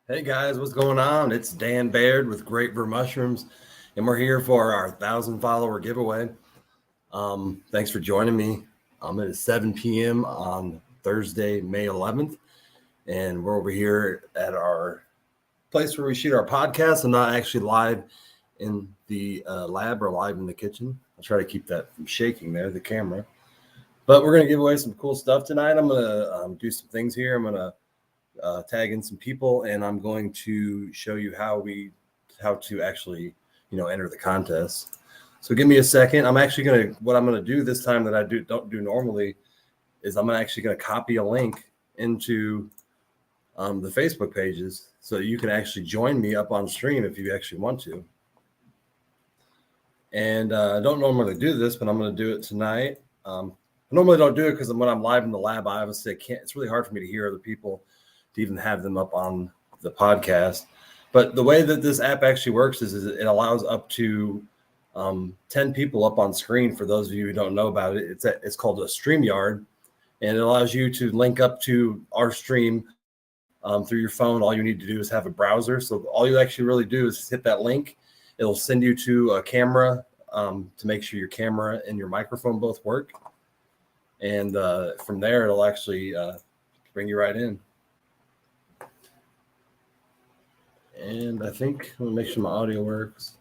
Hey guys, what's going on? It's Dan Baird with Great Ver Mushrooms, and we're here for our 1,000 follower giveaway. Thanks for joining me. At 7 p.m. on Thursday, May 11th, and we're over here at our place where we shoot our podcast. I'm not actually live in the lab or live in the kitchen. I'll try to keep that from shaking there, the camera. But we're going to give away some cool stuff tonight. I'm going to do some things here. I'm going to tag in some people, and I'm going to show you how to actually enter the contest. So give me a second. What I'm gonna do this time that I don't do normally is I'm actually gonna copy a link into the Facebook pages so you can actually join me up on stream if you actually want to. And I don't normally do this, but I'm going to do it tonight. I normally don't do it because when I'm live in the lab, I obviously can't. It's really hard for me to hear other people to even have them up on the podcast. But the way that this app actually works is it allows up to 10 people up on screen. For those of you who don't know about it, it's called a StreamYard, and it allows you to link up to our stream through your phone. All you need to do is have a browser. So all you actually really do is hit that link. It'll send you to a camera to make sure your camera and your microphone both work. And from there, it'll actually bring you right in. And I think I'm gonna make sure my audio works.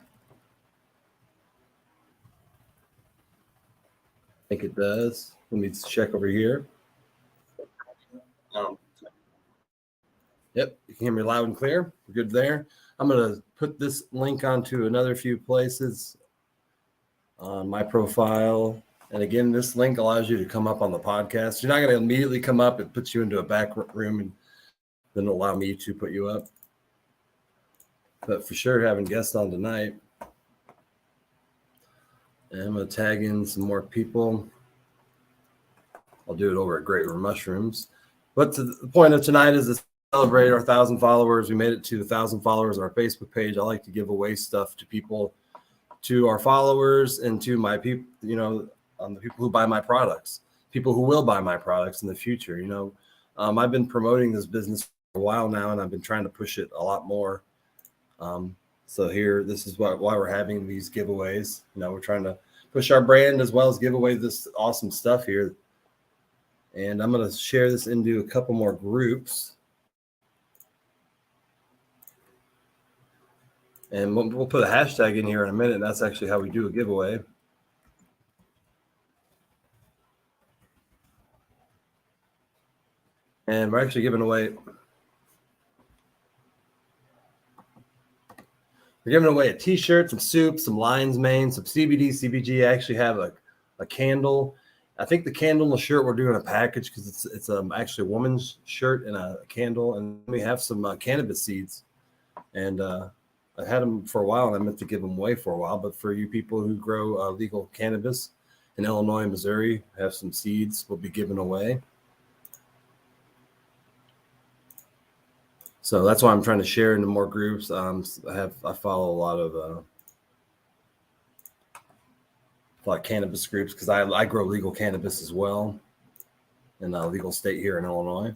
I think it does. Let me check over here. Yep, you can hear me loud and clear. We're good there. I'm gonna put this link onto another few places on my profile. And again, this link allows you to come up on the podcast. You're not going to immediately come up. It puts you into a back room, and then it'll allow me to put you up. But for sure, having guests on tonight. And I'm going to tag in some more people. I'll do it over at Great Ver Mushrooms. But the point of tonight is to celebrate our 1,000 followers. We made it to 1,000 followers on our Facebook page. I like to give away stuff to people, to our followers, and to my people, the people who buy my products, people who will buy my products in the future. I've been promoting this business for a while now, and I've been trying to push it a lot more. So here, this is why we're having these giveaways. We're trying to push our brand as well as give away this awesome stuff here. And I'm going to share this into a couple more groups. And we'll put a hashtag in here in a minute. And that's actually how we do a giveaway. And we're actually giving away a t-shirt, some soup, some lion's mane, some CBD, CBG. I actually have a candle. I think the candle and the shirt, we're doing a package because it's actually a woman's shirt and a candle. And we have some cannabis seeds. And I had them for a while, and I meant to give them away for a while. But for you people who grow legal cannabis in Illinois and Missouri, have some seeds we'll be giving away. So that's why I'm trying to share into more groups. I follow a lot of cannabis groups because I grow legal cannabis as well in a legal state here in Illinois.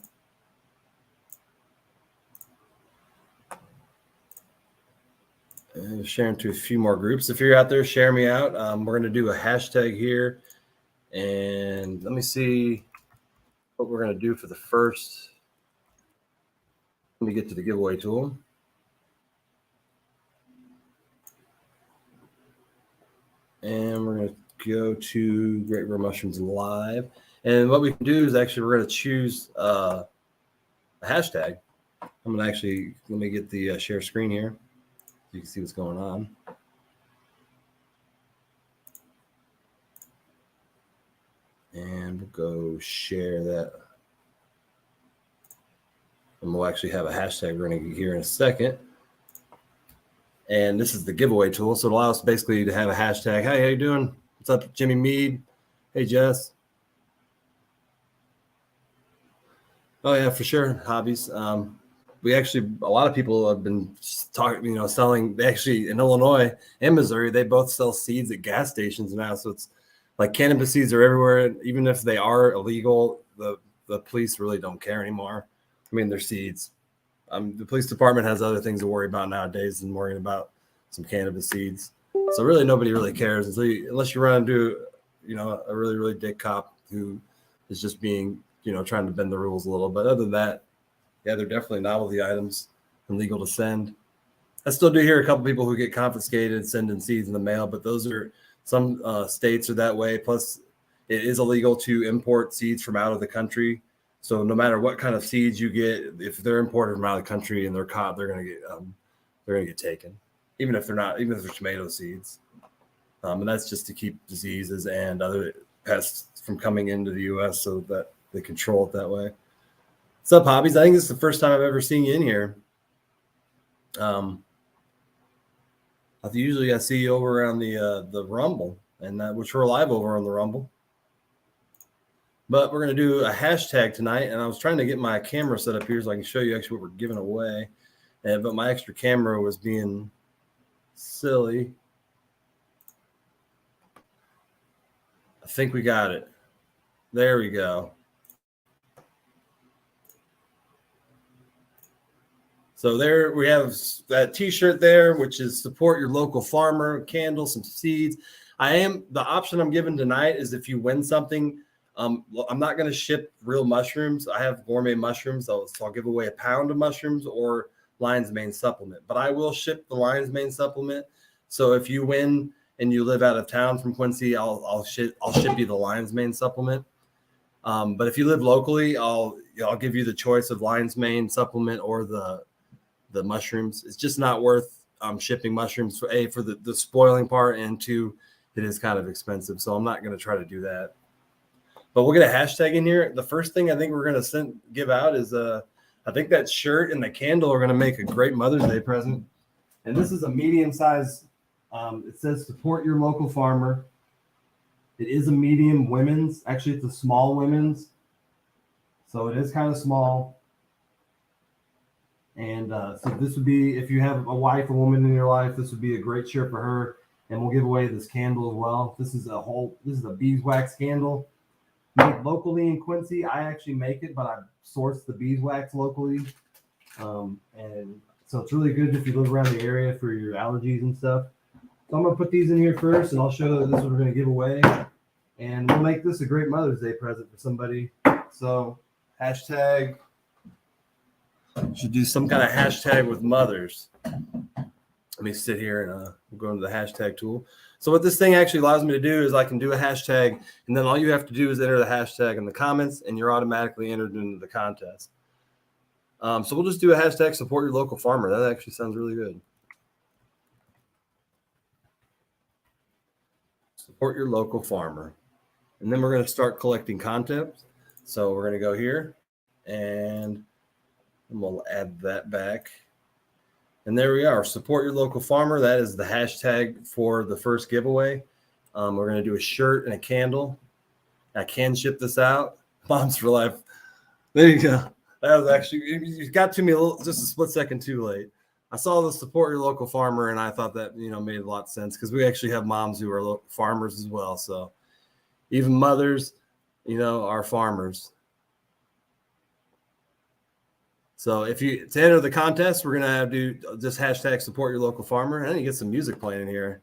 And sharing to a few more groups. If you're out there, share me out. We're going to do a hashtag here. And let me see what we're going to do for the first. Let me get to the giveaway tool. And we're going to go to Great Ver Mushrooms Live. And what we can do is actually we're going to choose a hashtag. I'm going to let me get the share screen here so you can see what's going on. And we'll go share that. And we'll actually have a hashtag we're going to get here in a second. And this is the giveaway tool. So it allows basically to have a hashtag. Hey, how you doing? What's up, Jimmy Mead? Hey, Jess. Oh, yeah, for sure. Hobbies. We actually, a lot of people have been talking, selling. They actually, in Illinois and Missouri, they both sell seeds at gas stations now. So it's like cannabis seeds are everywhere. Even if they are illegal, the police really don't care anymore. I mean, they're seeds. The police department has other things to worry about nowadays than worrying about some cannabis seeds. So really, nobody really cares unless you run into, a really, really dick cop who is just being, trying to bend the rules a little. But other than that, yeah, they're definitely novelty items and legal to send. I still do hear a couple people who get confiscated sending seeds in the mail, but those are some states are that way. Plus, it is illegal to import seeds from out of the country. So no matter what kind of seeds you get, if they're imported from out of the country and they're caught, they're gonna get taken, even if they're tomato seeds. And that's just to keep diseases and other pests from coming into the U.S. so that they control it that way. What's up, Hobbies? I think this is the first time I've ever seen you in here. Usually I see you over around the Rumble, and which we're live over on the Rumble. But we're going to do a hashtag tonight, and I was trying to get my camera set up here so I can show you actually what we're giving away. But my extra camera was being silly. I think we got it. There we go. So there we have that T-shirt there, which is support your local farmer, candle, some seeds. The option I'm giving tonight is if you win something, I'm not going to ship real mushrooms. I have gourmet mushrooms. So I'll give away a pound of mushrooms or Lion's Mane supplement, but I will ship the Lion's Mane supplement. So if you win and you live out of town from Quincy, I'll ship you the Lion's Mane supplement. But if you live locally, I'll give you the choice of Lion's Mane supplement or the mushrooms. It's just not worth shipping mushrooms for the spoiling part, and two, it is kind of expensive. So I'm not going to try to do that. But we'll get a hashtag in here. The first thing I think we're going to give out is I think that shirt and the candle are going to make a great Mother's Day present. And this is a medium size. It says support your local farmer. It is a medium women's. Actually, it's a small women's. So it is kind of small. And so this would be, if you have a wife, a woman in your life, this would be a great shirt for her. And we'll give away this candle as well. This is a beeswax candle made locally in Quincy. I actually make it, but I source the beeswax locally. And so it's really good if you live around the area for your allergies and stuff. So I'm going to put these in here first, and I'll show that this is what we're going to give away. And we'll make this a great Mother's Day present for somebody. So hashtag, should do some kind of hashtag with mothers. Let me sit here and we'll go into the hashtag tool. So what this thing actually allows me to do is I can do a hashtag, and then all you have to do is enter the hashtag in the comments, and you're automatically entered into the contest. So we'll just do a hashtag support your local farmer. That actually sounds really good. Support your local farmer. And then we're going to start collecting content. So we're going to go here and we'll add that back. And there we are. Support your local farmer. That is the hashtag for the first giveaway. We're going to do a shirt and a candle. I can ship this out. Moms for Life. There you go. That was actually, you got to me just a split second too late. I saw the support your local farmer, and I thought that, made a lot of sense because we actually have moms who are farmers as well. So even mothers, are farmers. So to enter the contest, we're going to do just hashtag support your local farmer. And then you get some music playing in here.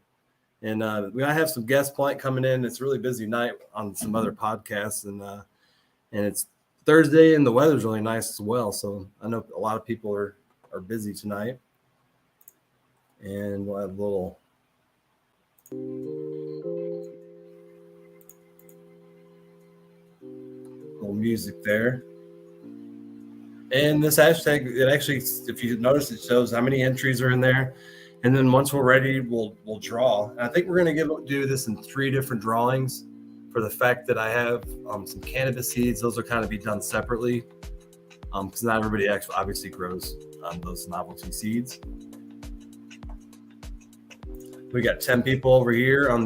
And we might have some guests coming in. It's a really busy night on some other podcasts. And it's Thursday, and the weather's really nice as well. So I know a lot of people are busy tonight. And we'll have a little music there. And this hashtag, it actually, if you notice, it shows how many entries are in there. And then once we're ready, we'll draw. And I think we're going to do this in 3 different drawings for the fact that I have some cannabis seeds. Those will kind of be done separately because not everybody actually obviously grows those novelty seeds. We got 10 people over here on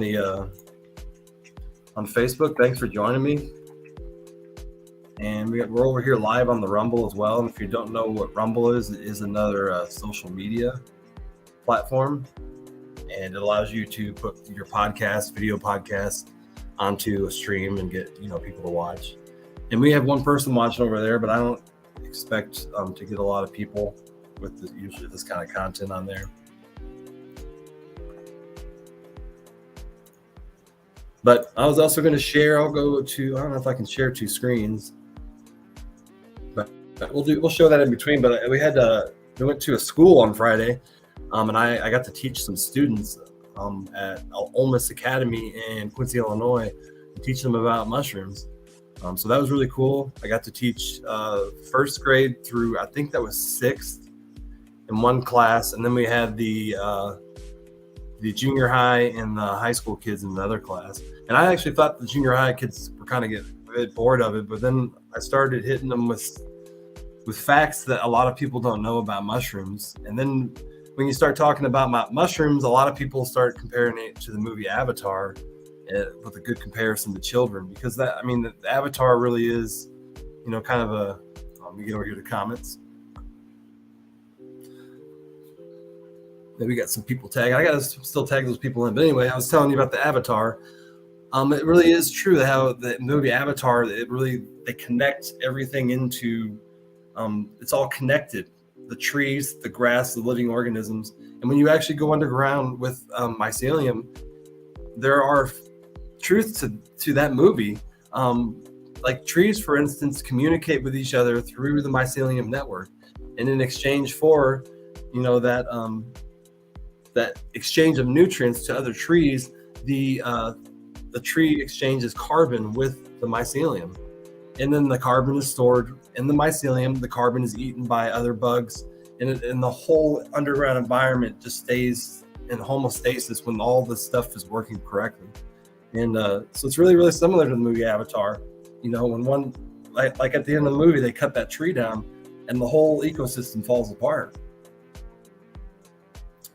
Facebook. Thanks for joining me. And we're over here live on the Rumble as well. And if you don't know what Rumble is, it is another social media platform. And it allows you to put your video podcast onto a stream and get, people to watch. And we have one person watching over there, but I don't expect to get a lot of people with usually this kind of content on there. But I was also going to share. I'll go to. I don't know if I can share two screens, but we'll show that in between. But we went to a school on Friday, and I got to teach some students at Ole Miss Academy in Quincy, Illinois, and teach them about mushrooms. So that was really cool. I got to teach first grade through, I think that was sixth in one class, and then we had the junior high and the high school kids in another class. And I actually thought the junior high kids were kind of getting a bit bored of it, but then I started hitting them with facts that a lot of people don't know about mushrooms. And then when you start talking about mushrooms, a lot of people start comparing it to the movie Avatar with a good comparison to children, because the Avatar really is, kind of a, let me get over here to comments. We got some people tagging. I got to still tag those people in. But anyway, I was telling you about the Avatar. It really is true how the movie Avatar, they connect everything into, it's all connected. The trees, the grass, the living organisms. And when you actually go underground with mycelium, there are truths to that movie. Like trees, for instance, communicate with each other through the mycelium network. And in exchange for, that exchange of nutrients to other trees, the tree exchanges carbon with the mycelium, and then the carbon is stored in the mycelium. The carbon is eaten by other bugs, and the whole underground environment just stays in homeostasis when all this stuff is working correctly. And so it's really, really similar to the movie Avatar. When one, like at the end of the movie, they cut that tree down and the whole ecosystem falls apart.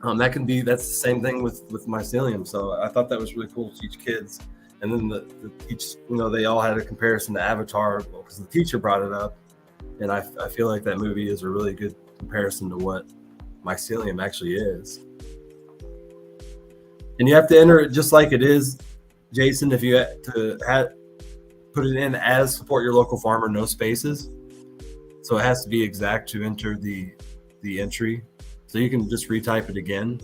That's the same thing with mycelium. So I thought that was really cool to teach kids. And then they all had a comparison to Avatar because the teacher brought it up. And I feel like that movie is a really good comparison to what mycelium actually is. And you have to enter it just like it is, Jason. If you had to put it in as support your local farmer, no spaces. So it has to be exact to enter the entry. So you can just retype it again.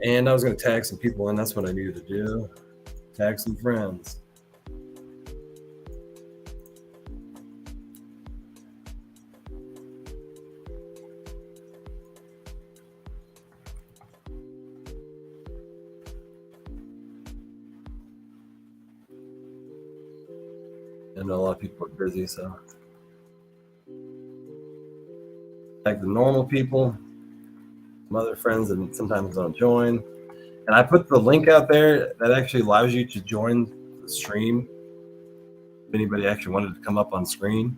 And I was going to tag some people in. That's what I needed to do. Tag some friends. I know a lot of people are busy, so like the normal people, some other friends that sometimes don't join. And I put the link out there that actually allows you to join the stream if anybody actually wanted to come up on screen.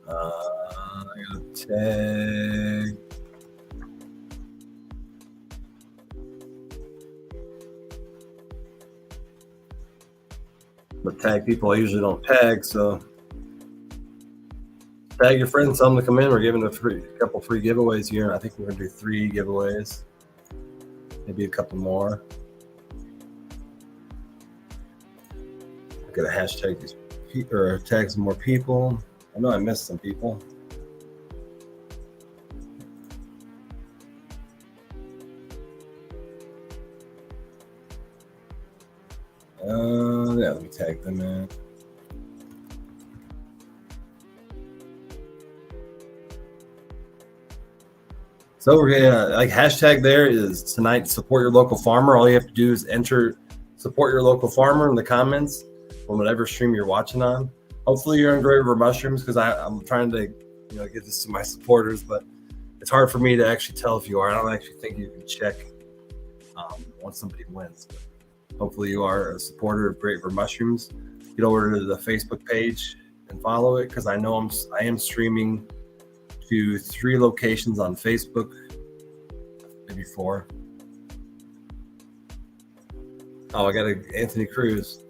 I gotta tag. But tag people I usually don't tag, so tag your friends, tell them to come in. We're giving a couple free giveaways here. I think we're gonna do 3 giveaways, maybe a couple more. I'm gonna hashtag these or tag some more people. I know I missed some people. Yeah, let me tag them in. So we're gonna like hashtag there is tonight support your local farmer. All you have to do is enter support your local farmer in the comments on whatever stream you're watching on. Hopefully you're on Great River Mushrooms, because I'm trying to get this to my supporters, but it's hard for me to actually tell if you are. I don't actually think you can check once somebody wins. But hopefully you are a supporter of Great River Mushrooms. Get over to the Facebook page and follow it, because I know I am streaming to 3 locations on Facebook, maybe 4. Oh, I got Anthony Cruz.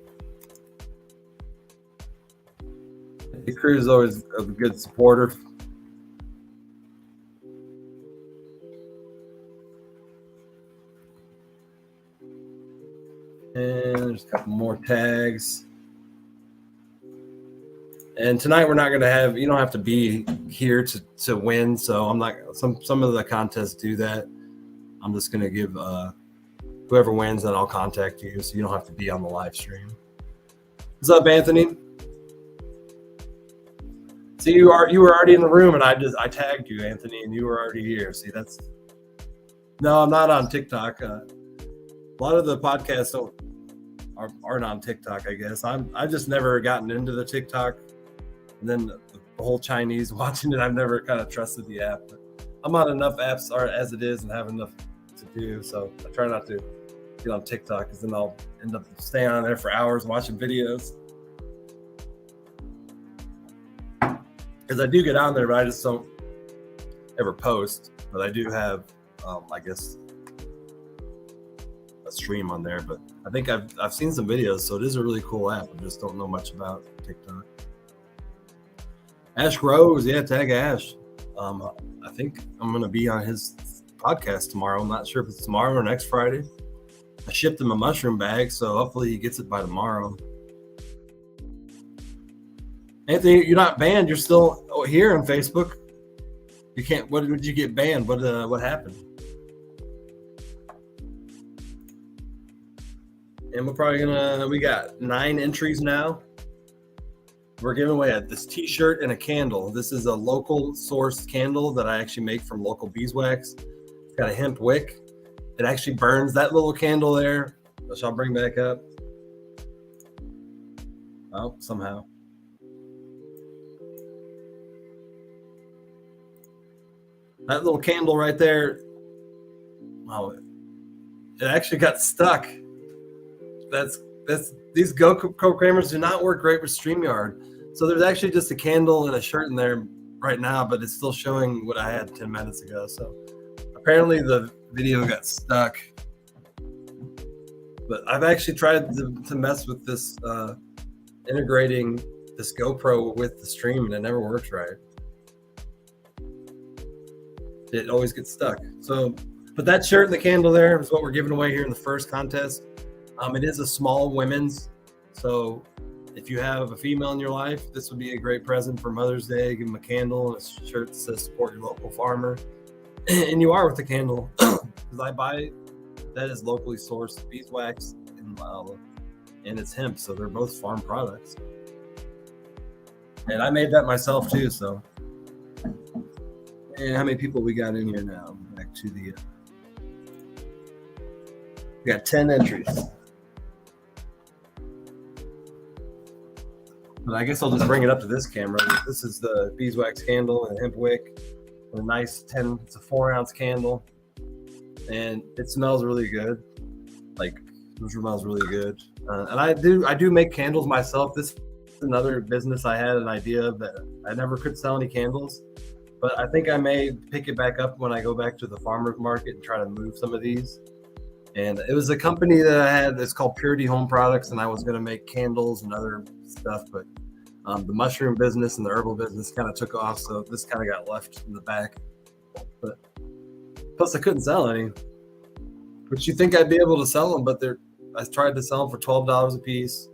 Anthony Cruz is always a good supporter. And there's a couple more tags. And tonight we're not going to have, you don't have to be here to win. So I'm not, some of the contests do that. I'm just going to give whoever wins, then I'll contact you. So you don't have to be on the live stream. What's up, Anthony? See, you were already in the room, and I tagged you, Anthony, and you were already here. See, no, I'm not on TikTok. A lot of the podcasts aren't on TikTok, I guess. I've just never gotten into the TikTok. And then the whole Chinese watching it, I've never kind of trusted the app. But I'm on enough apps as it is and have enough to do. So I try not to get on TikTok because then I'll end up staying on there for hours watching videos. Because I do get on there, but I just don't ever post. But I do have, I guess, a stream on there. But I think I've seen some videos, so it is a really cool app. I just don't know much about TikTok. Ash Rose, yeah, tag Ash. I think I'm going to be on his podcast tomorrow. I'm not sure if it's tomorrow or next Friday. I shipped him a mushroom bag, so hopefully he gets it by tomorrow. Anthony, you're not banned. You're still here on Facebook. You can't. What did you get banned? What happened? And we're probably we got 9 entries now. We're giving away this t-shirt and a candle. This is a local sourced candle that I actually make from local beeswax. It's got a hemp wick. It actually burns that little candle there, which I'll bring back up. Oh, somehow. That little candle right there, oh, it actually got stuck. These GoPro cameras do not work great with StreamYard. So there's actually just a candle and a shirt in there right now, but it's still showing what I had 10 minutes ago. So apparently the video got stuck. But I've actually tried to mess with this, integrating this GoPro with the stream, and it never works right. It always gets stuck. So, but that shirt and the candle there is what we're giving away here in the first contest. It is a small women's, so if you have a female in your life, this would be a great present for Mother's Day. Give them a candle and a shirt that says support your local farmer. And you are with the candle, because I buy that is locally sourced beeswax and it's hemp, so they're both farm products. And I made that myself too, so. And how many people we got in here now? Back to the, we got 10 entries. But I guess I'll just bring it up to this camera. This is the beeswax candle and hemp wick. A nice it's a 4-ounce candle. And it smells really good. Like, it smells really good. And I do make candles myself. This is another business I had an idea of that I never could sell any candles. But I think I may pick it back up when I go back to the farmer's market and try to move some of these. And it was a company that I had that's called Purity Home Products, and I was going to make candles and other stuff, but the mushroom business and the herbal business kind of took off, so this kind of got left in the back. But plus, I couldn't sell any. But you think I'd be able to sell them, but I tried to sell them for $12 a piece,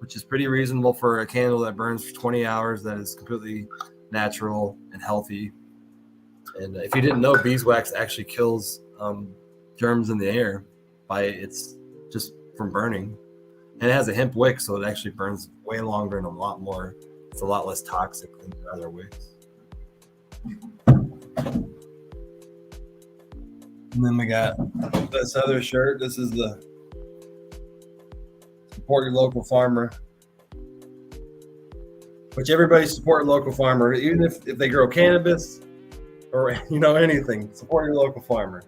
which is pretty reasonable for a candle that burns for 20 hours that is completely natural and healthy. And if you didn't know, beeswax actually kills germs in the air it's just from burning. And it has a hemp wick, so it actually burns way longer and it's a lot less toxic than other wicks. And then we got this other shirt. This is the support your local farmer, which everybody support your local farmer, even if they grow cannabis or anything. Support your local farmer.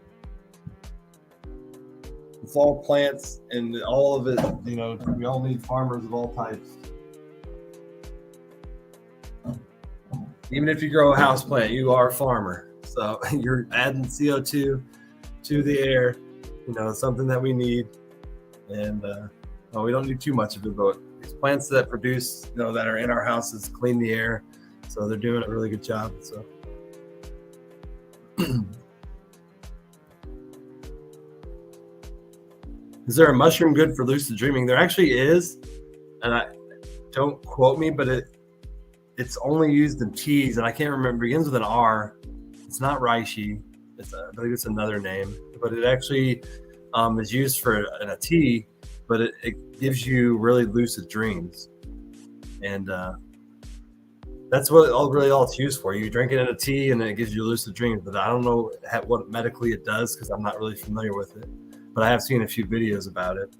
It's all plants and all of it, we all need farmers of all types. Even if you grow a house plant, you are a farmer. So you're adding CO2 to the air, something that we need. And we don't need too much of it, but these plants that produce, that are in our houses clean the air. So they're doing a really good job. So Is there a mushroom good for lucid dreaming? There actually is, and I don't quote me, but it's only used in teas, and I can't remember. It begins with an R. It's not reishi. I believe it's another name, but it actually is used in a tea, but it gives you really lucid dreams, and that's all it's used for. You drink it in a tea, and it gives you lucid dreams. But I don't know what medically it does because I'm not really familiar with it. But I have seen a few videos about it.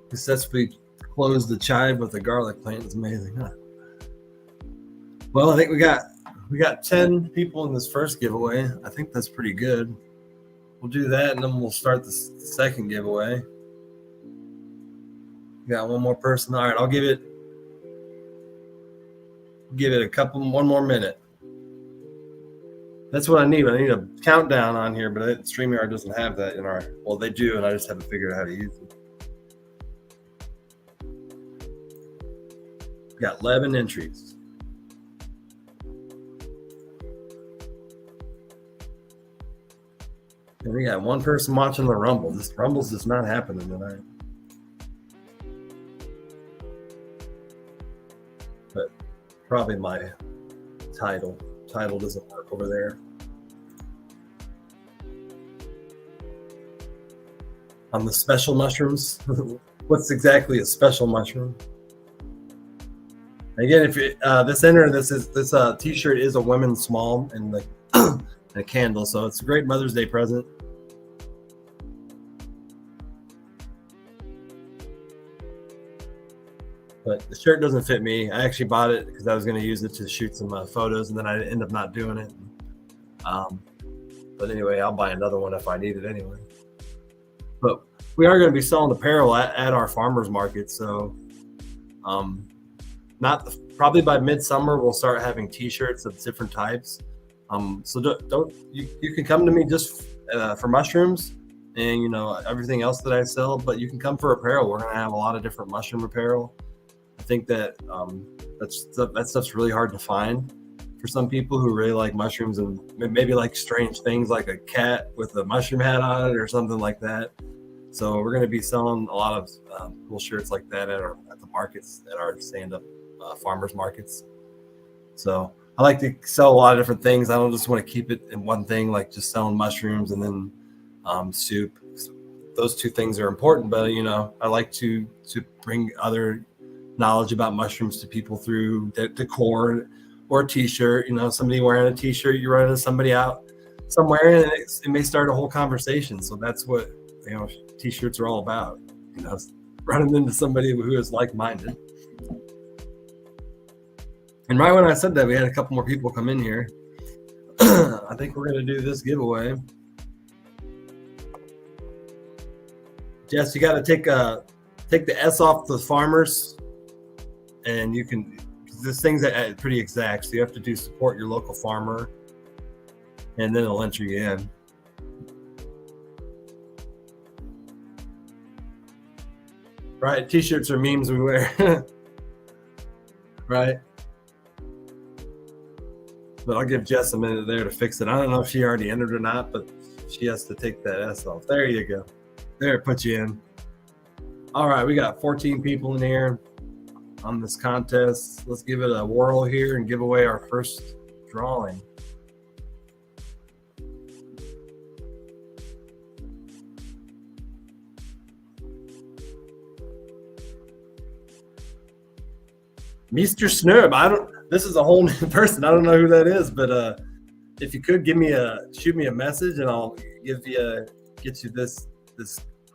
Successfully close the chive with a garlic plant. It's amazing, huh? Well, I think we got 10 people in this first giveaway. I think that's pretty good. We'll do that, and then we'll start the second giveaway. We got one more person. All right, I'll give it one more minute. That's what I need. I need a countdown on here, but StreamYard doesn't have that in our. Well, they do, and I just haven't figured out how to use it. We got 11 entries. And we got one person watching the Rumble. This Rumble's just not happening tonight. But probably my title doesn't work over there. On the special mushrooms, what's exactly a special mushroom? Again, if this t-shirt is a women's small and a candle, so it's a great Mother's Day present. But the shirt doesn't fit me. I actually bought it because I was going to use it to shoot some photos, and then I ended up not doing it. But anyway, I'll buy another one if I need it anyway. But we are going to be selling apparel at our farmers market, so probably by midsummer we'll start having T-shirts of different types. So you can come to me just for mushrooms and everything else that I sell, but you can come for apparel. We're going to have a lot of different mushroom apparel. I think that that stuff's really hard to find for some people who really like mushrooms and maybe like strange things like a cat with a mushroom hat on it or something like that. So we're going to be selling a lot of cool shirts like that at the markets, at our stand-up farmers markets. So I like to sell a lot of different things. I don't just want to keep it in one thing, like just selling mushrooms and then soup. Those two things are important, but I like to bring other knowledge about mushrooms to people through decor or a T-shirt. Somebody wearing a T-shirt, you run into somebody out somewhere, and it may start a whole conversation. So that's what T-shirts are all about. Running into somebody who is like-minded. And right when I said that, we had a couple more people come in here. I think we're going to do this giveaway. Jess, you got to take the S off the farmers, and you can. This thing's pretty exact, so you have to do support your local farmer, and then it'll enter you in. Right, T-shirts are memes we wear. Right. But I'll give Jess a minute there to fix it. I don't know if she already entered or not, but she has to take that S off. There you go. There, it puts you in. All right, we got 14 people in here on this contest. Let's give it a whirl here and give away our first drawing. Mr. Snurb. This is a whole new person. I don't know who that is, but if you could shoot me a message, and I'll get you this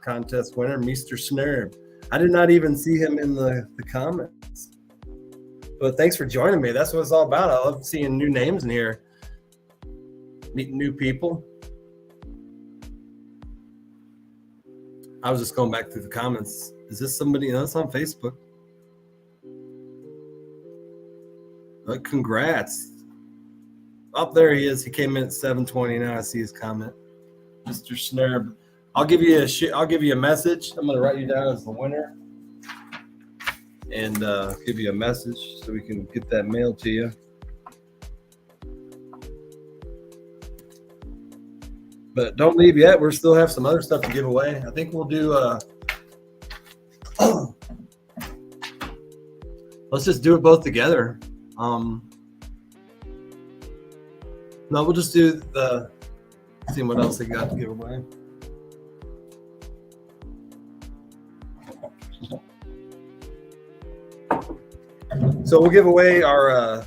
contest winner, Mr. Snurb. I did not even see him in the comments. But thanks for joining me. That's what it's all about. I love seeing new names in here, meeting new people. I was just going back through the comments. Is this somebody else on Facebook? But congrats. Oh, there he is. He came in at 7:20. Now I see his comment. Mr. Snurb. I'll give you a message. I'm going to write you down as the winner and give you a message so we can get that mailed to you. But don't leave yet. We still have some other stuff to give away. I think we'll do let's just do it both together. No, we'll just do see what else they got to give away. So we'll give away our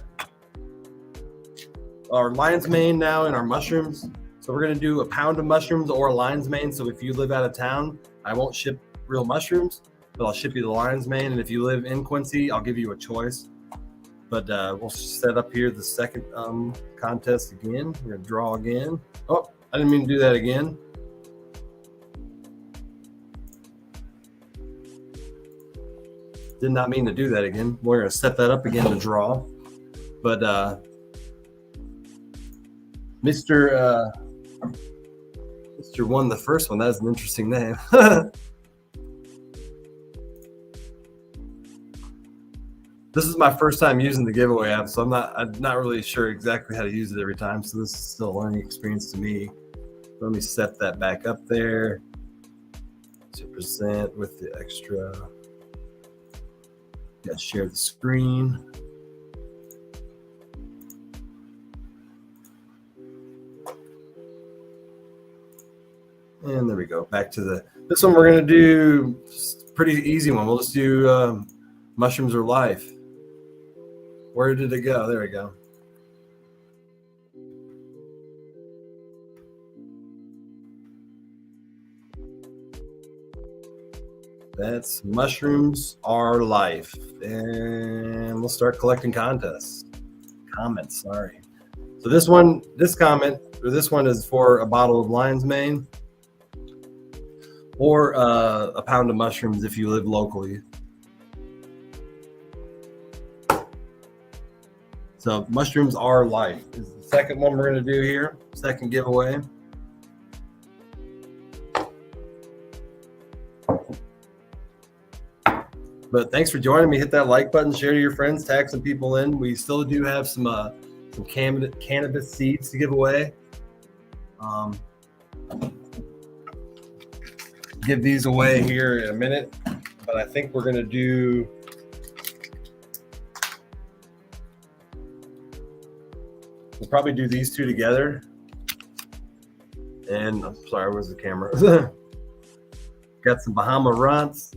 lion's mane now and our mushrooms. So we're gonna do a pound of mushrooms or a lion's mane. So if you live out of town, I won't ship real mushrooms, but I'll ship you the lion's mane. And if you live in Quincy, I'll give you a choice. But we'll set up here the second contest again. We're gonna draw again. Oh, I didn't mean to do that again. Did not mean to do that again. We're gonna set that up again to draw. But Mr. won the first one. That's an interesting name. This is my first time using the giveaway app, so I'm not really sure exactly how to use it every time. So this is still a learning experience to me. Let me set that back up there to present with the extra. Yeah, share the screen. And there we go. Back to this one. We're gonna do pretty easy one. We'll just do mushrooms are life. Where did it go? There we go. That's mushrooms are life. And we'll start collecting comments, sorry. So this one is for a bottle of lion's mane or a pound of mushrooms if you live locally. So mushrooms are life is the second one we're going to do here. Second giveaway. But thanks for joining me. Hit that like button, share to your friends, tag some people in. We still do have some cannabis seeds to give away. Give these away here in a minute, but I think we're going to do. We'll probably do these two together. And I'm sorry, where's the camera? Got some Bahama Runts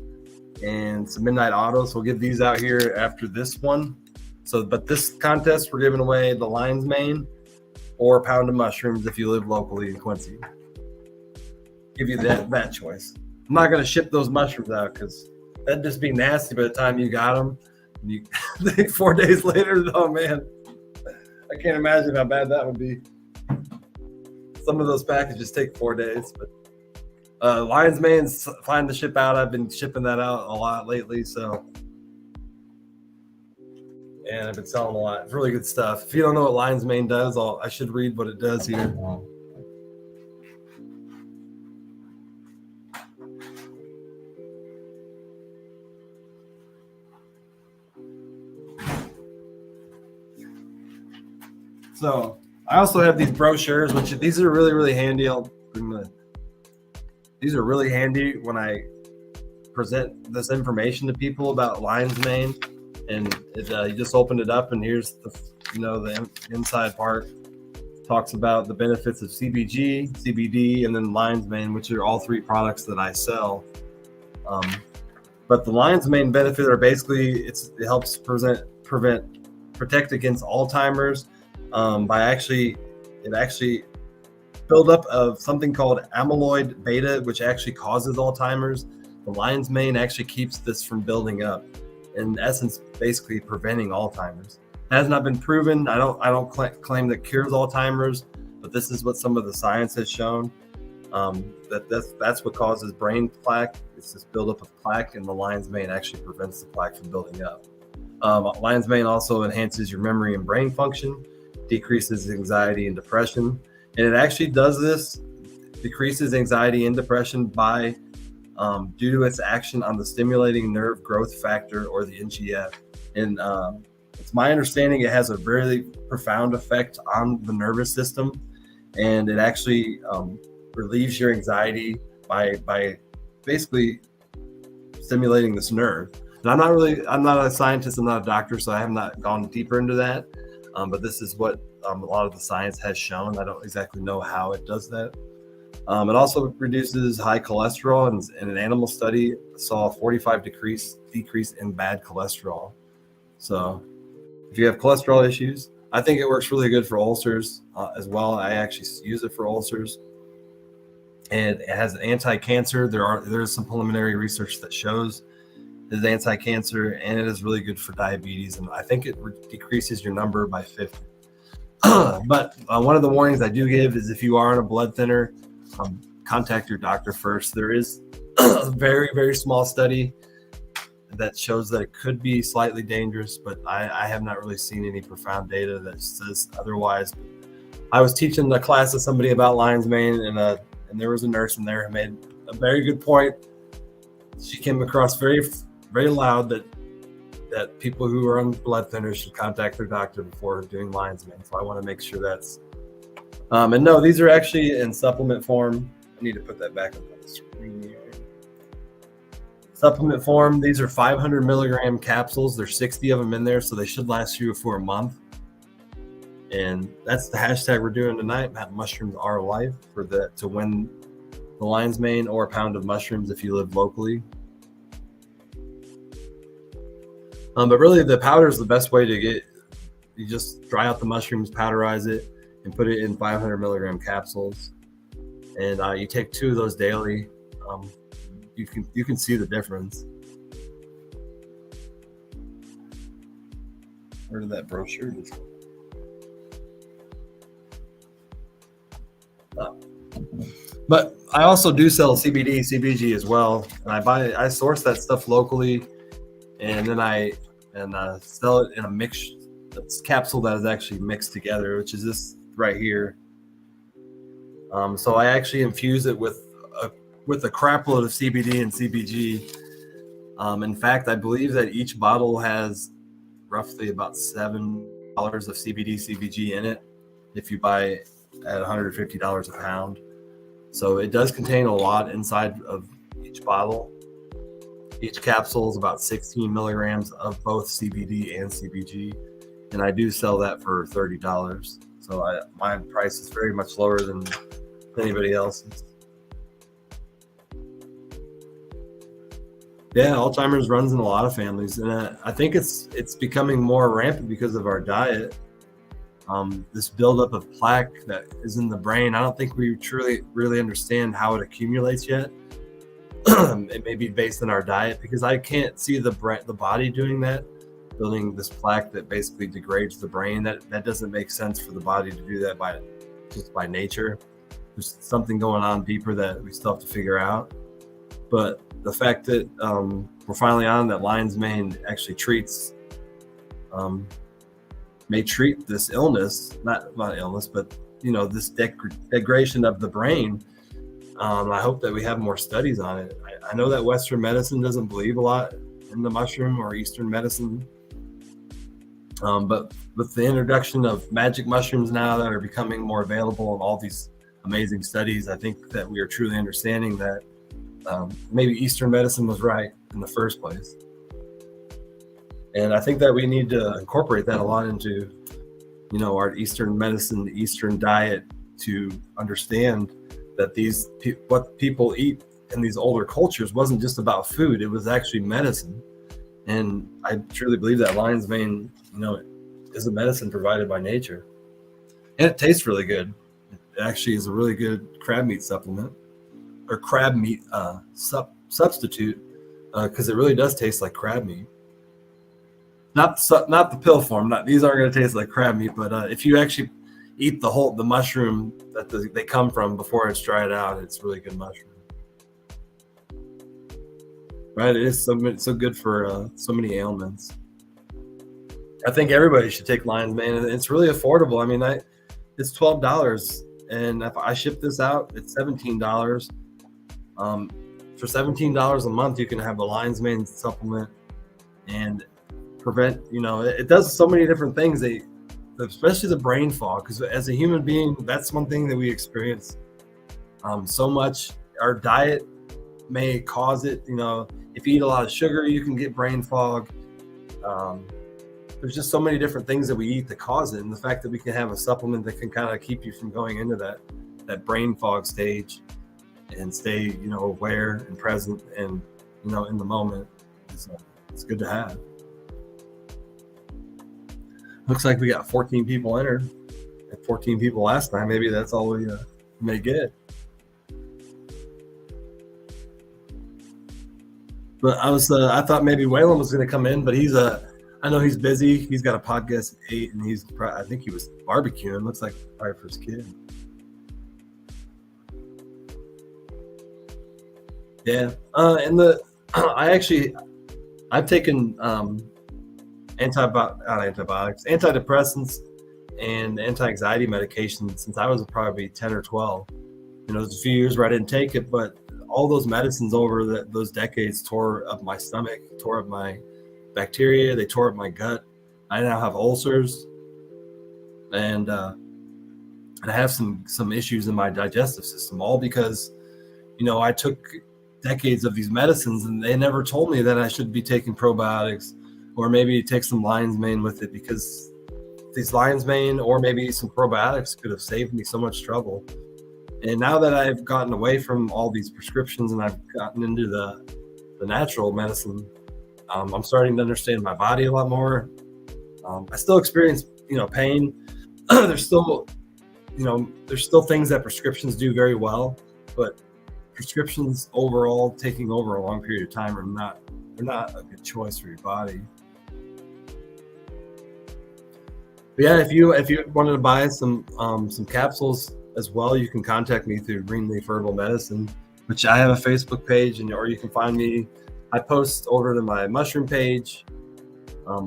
and some Midnight Autos. We'll give these out here after this one. So, but this contest, we're giving away the lion's mane or a pound of mushrooms if you live locally in Quincy. Give you that choice. I'm not going to ship those mushrooms out because that'd just be nasty by the time you got them. 4 days later, oh man. I can't imagine how bad that would be. Some of those packages take 4 days, but lion's mane's fine to ship out. I've been shipping that out a lot lately, so and I've been selling a lot. It's really good stuff. If you don't know what lion's mane does, I should read what it does here. So I also have these brochures, which these are really, really handy. These are really handy when I present this information to people about lion's mane. And you just open it up, and here's the inside part. Talks about the benefits of CBG, CBD, and then lion's mane, which are all three products that I sell. But the lion's mane benefits are basically it helps protect against Alzheimer's. It actually build up of something called amyloid beta, which actually causes Alzheimer's. The lion's mane actually keeps this from building up. In essence, basically preventing Alzheimer's. It has not been proven. I don't claim that cures Alzheimer's, but this is what some of the science has shown. That's what causes brain plaque. It's this buildup of plaque, and the lion's mane actually prevents the plaque from building up. Lion's mane also enhances your memory and brain function, decreases anxiety and depression, and it actually does this, decreases anxiety and depression by due to its action on the stimulating nerve growth factor, or the NGF. And it's my understanding it has a really profound effect on the nervous system, and it actually relieves your anxiety by basically stimulating this nerve. And I'm not a scientist, I'm not a doctor, so I have not gone deeper into that. But this is what a lot of the science has shown. I don't exactly know how it does that. It also reduces high cholesterol, and in an animal study saw a 45 decrease in bad cholesterol. So if you have cholesterol issues, I think it works really good for ulcers as well. I actually use it for ulcers. And it has anti-cancer. There is some preliminary research that shows it is anti-cancer, and it is really good for diabetes. And I think it decreases your number by 50. But one of the warnings I do give is if you are on a blood thinner, contact your doctor first. There is a very, very small study that shows that it could be slightly dangerous, but I have not really seen any profound data that says otherwise. I was teaching a class of somebody about lion's mane, and there was a nurse in there who made a very good point. She came across very, very loud that people who are on blood thinners should contact their doctor before doing lion's mane. So I want to make sure that's. And no, these are actually in supplement form. I need to put that back up on the screen here. Supplement form. These are 500 milligram capsules. There's 60 of them in there, so they should last you for a month. And that's the hashtag we're doing tonight. Mushrooms are life to win the lion's mane or a pound of mushrooms if you live locally. But really, the powder is the best way to get. You just dry out the mushrooms, powderize it, and put it in 500 milligram capsules. And you take 2 of those daily. You can see the difference. Where did that brochure go? But I also do sell CBD, CBG as well, and I source that stuff locally, and then I sell it in a mixed capsule that is actually mixed together, which is this right here. So I actually infuse it with a crap load of CBD and CBG. In fact, I believe that each bottle has roughly about $7 of CBD, CBG in it if you buy at $150 a pound. So it does contain a lot inside of each bottle. Each capsule is about 16 milligrams of both CBD and CBG. And I do sell that for $30. So my price is very much lower than anybody else's. Yeah, Alzheimer's runs in a lot of families, and I think it's becoming more rampant because of our diet. This buildup of plaque that is in the brain, I don't think we truly really understand how it accumulates yet. It may be based on our diet, because I can't see the body doing that, building this plaque that basically degrades the brain. That doesn't make sense for the body to do that by nature. There's something going on deeper that we still have to figure out. But the fact that we're finally on that lion's mane actually may treat this illness, not illness, but this degradation of the brain. I hope that we have more studies on it. I know that Western medicine doesn't believe a lot in the mushroom, or Eastern medicine. But with the introduction of magic mushrooms now that are becoming more available, and all these amazing studies, I think that we are truly understanding that maybe Eastern medicine was right in the first place. And I think that we need to incorporate that a lot into, our Eastern medicine, Eastern diet, to understand that what people eat in these older cultures wasn't just about food; it was actually medicine. And I truly believe that lion's mane, is a medicine provided by nature, and it tastes really good. It actually is a really good crab meat supplement, or crab meat substitute, because it really does taste like crab meat. Not the pill form. These aren't going to taste like crab meat, but if you actually eat the mushroom that they come from before it's dried out, it's really good mushroom. Right? It is so good for so many ailments. I think everybody should take lion's mane, and it's really affordable. I mean, it's $12, and if I ship this out, it's $17. For $17 a month, you can have a lion's mane supplement and prevent. It does so many different things. Especially the brain fog, because as a human being, that's one thing that we experience So much our diet may cause it. If you eat a lot of sugar, you can get brain fog. There's just so many different things that we eat that cause it, and the fact that we can have a supplement that can kind of keep you from going into that brain fog stage and stay aware and present and in the moment, it's good to have. Looks like we got 14 people entered and 14 people last time. Maybe that's all we may get. But I thought maybe Waylon was going to come in, but I know he's busy. He's got a podcast at 8, and I think he was barbecuing. Looks like probably for his kid. Yeah. And I've taken antidepressants and anti-anxiety medication since I was probably 10 or 12. There's a few years where I didn't take it, but all those medicines over those decades tore up my stomach, tore up my bacteria, they tore up my gut. I now have ulcers, and I have some issues in my digestive system, all because I took decades of these medicines, and they never told me that I should be taking probiotics or maybe take some lion's mane with it, because these lion's mane or maybe some probiotics could have saved me so much trouble. And now that I've gotten away from all these prescriptions and I've gotten into the natural medicine, I'm starting to understand my body a lot more. I still experience, pain. There's still things that prescriptions do very well, but prescriptions overall, taking over a long period of time, they're not a good choice for your body. But yeah, if you wanted to buy some capsules as well, you can contact me through Greenleaf Herbal Medicine, which I have a Facebook page, or you can find me. I post over to my mushroom page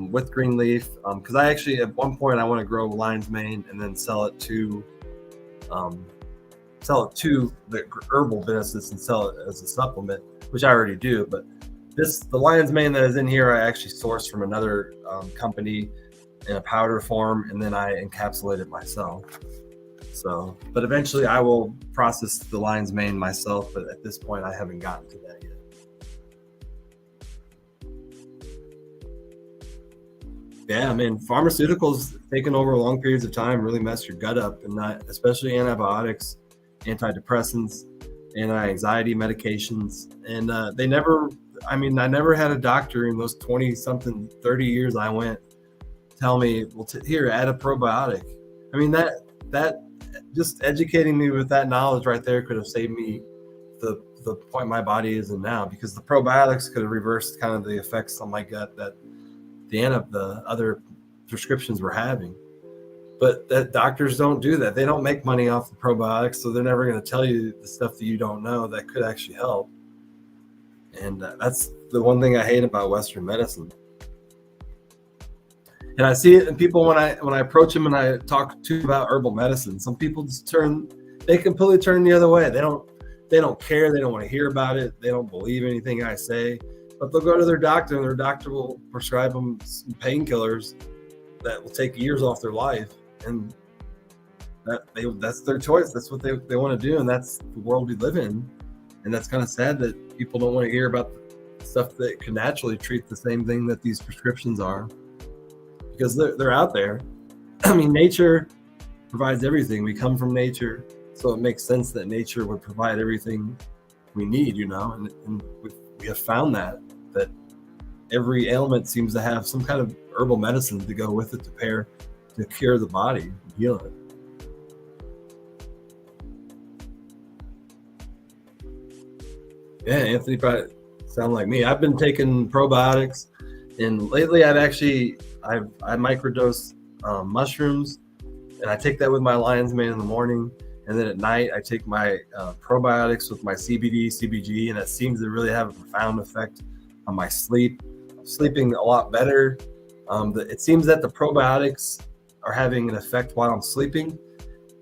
with Greenleaf, because I actually at one point I want to grow lion's mane and then sell it to the herbal businesses and sell it as a supplement, which I already do. But the lion's mane that is in here, I actually source from another company in a powder form, and then I encapsulate it myself. So, but eventually I will process the lion's mane myself, but at this point I haven't gotten to that yet. Yeah, I mean, pharmaceuticals taken over long periods of time really mess your gut up, and especially antibiotics, antidepressants, anti-anxiety medications. And I never had a doctor in those 20 something, 30 years I went tell me, well, here, add a probiotic. I mean, that just educating me with that knowledge right there could have saved me the point my body is in now, because the probiotics could have reversed kind of the effects on my gut that the other prescriptions were having. But that doctors don't do that. They don't make money off the probiotics, so they're never going to tell you the stuff that you don't know that could actually help. And that's the one thing I hate about Western medicine. And I see it in people when I approach them and I talk to about herbal medicine. Some people they completely turn the other way. They don't care. They don't want to hear about it. They don't believe anything I say. But they'll go to their doctor, and their doctor will prescribe them some painkillers that will take years off their life. And that's their choice. That's what they want to do, and that's the world we live in. And that's kind of sad that people don't want to hear about the stuff that can naturally treat the same thing that these prescriptions are, because they're out there. I mean, nature provides everything. We come from nature, so it makes sense that nature would provide everything we need, and we have found that every ailment seems to have some kind of herbal medicine to go with it to cure the body and heal it. Yeah, Anthony probably sound like me. I've been taking probiotics, and lately I microdose mushrooms, and I take that with my lion's mane in the morning, and then at night I take my probiotics with my CBD, CBG, and it seems to really have a profound effect on my sleep. I'm sleeping a lot better. It seems that the probiotics are having an effect while I'm sleeping,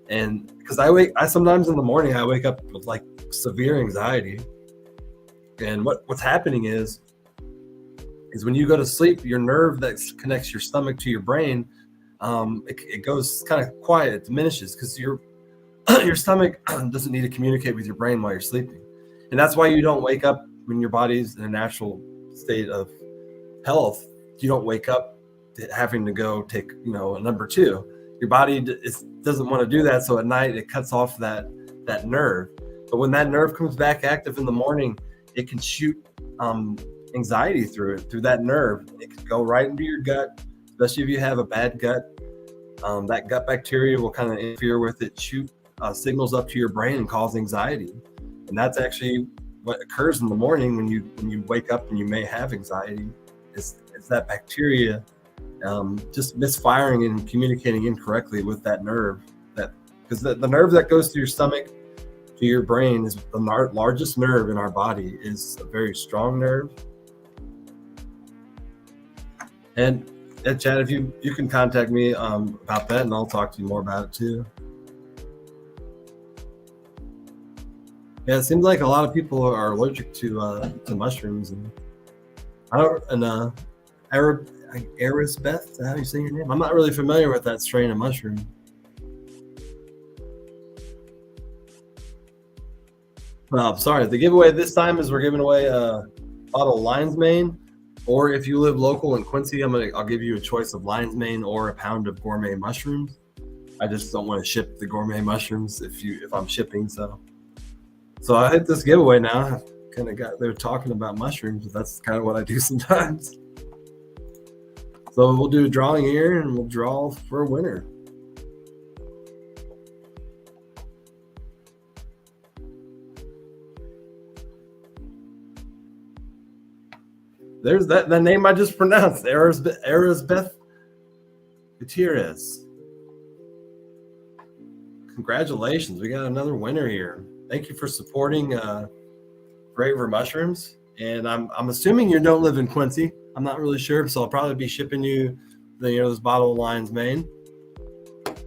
and because I sometimes in the morning I wake up with like severe anxiety, and what's happening is when you go to sleep, your nerve that connects your stomach to your brain, it goes kind of quiet, it diminishes, because your stomach doesn't need to communicate with your brain while you're sleeping. And that's why you don't wake up when your body's in a natural state of health. You don't wake up having to go take, a number two. Your body doesn't want to do that. So at night, it cuts off that nerve. But when that nerve comes back active in the morning, it can shoot anxiety through that nerve. It can go right into your gut, especially if you have a bad gut. That gut bacteria will kind of interfere with it, shoot signals up to your brain and cause anxiety. And that's actually what occurs in the morning when you wake up and you may have anxiety. It's that bacteria just misfiring and communicating incorrectly with that nerve. Because the nerve that goes through your stomach to your brain is the largest nerve in our body. Is a very strong nerve. And Chad, if you can contact me about that, and I'll talk to you more about it too. Yeah, it seems like a lot of people are allergic to mushrooms, and Arisbeth, is that how you say your name? I'm not really familiar with that strain of mushroom. Well, sorry, the giveaway this time is we're giving away a bottle of lion's mane, or if you live local in Quincy, I'll give you a choice of lion's mane or a pound of gourmet mushrooms. I just don't want to ship the gourmet mushrooms if I'm shipping, so I hit this giveaway now. I kind of got there talking about mushrooms, but that's kind of what I do sometimes. So we'll do a drawing here, and we'll draw for a winner. There's that name I just pronounced, Arisbeth Gutierrez. Congratulations, we got another winner here. Thank you for supporting Great River Mushrooms. And I'm assuming you don't live in Quincy. I'm not really sure, so I'll probably be shipping you this bottle of lion's mane.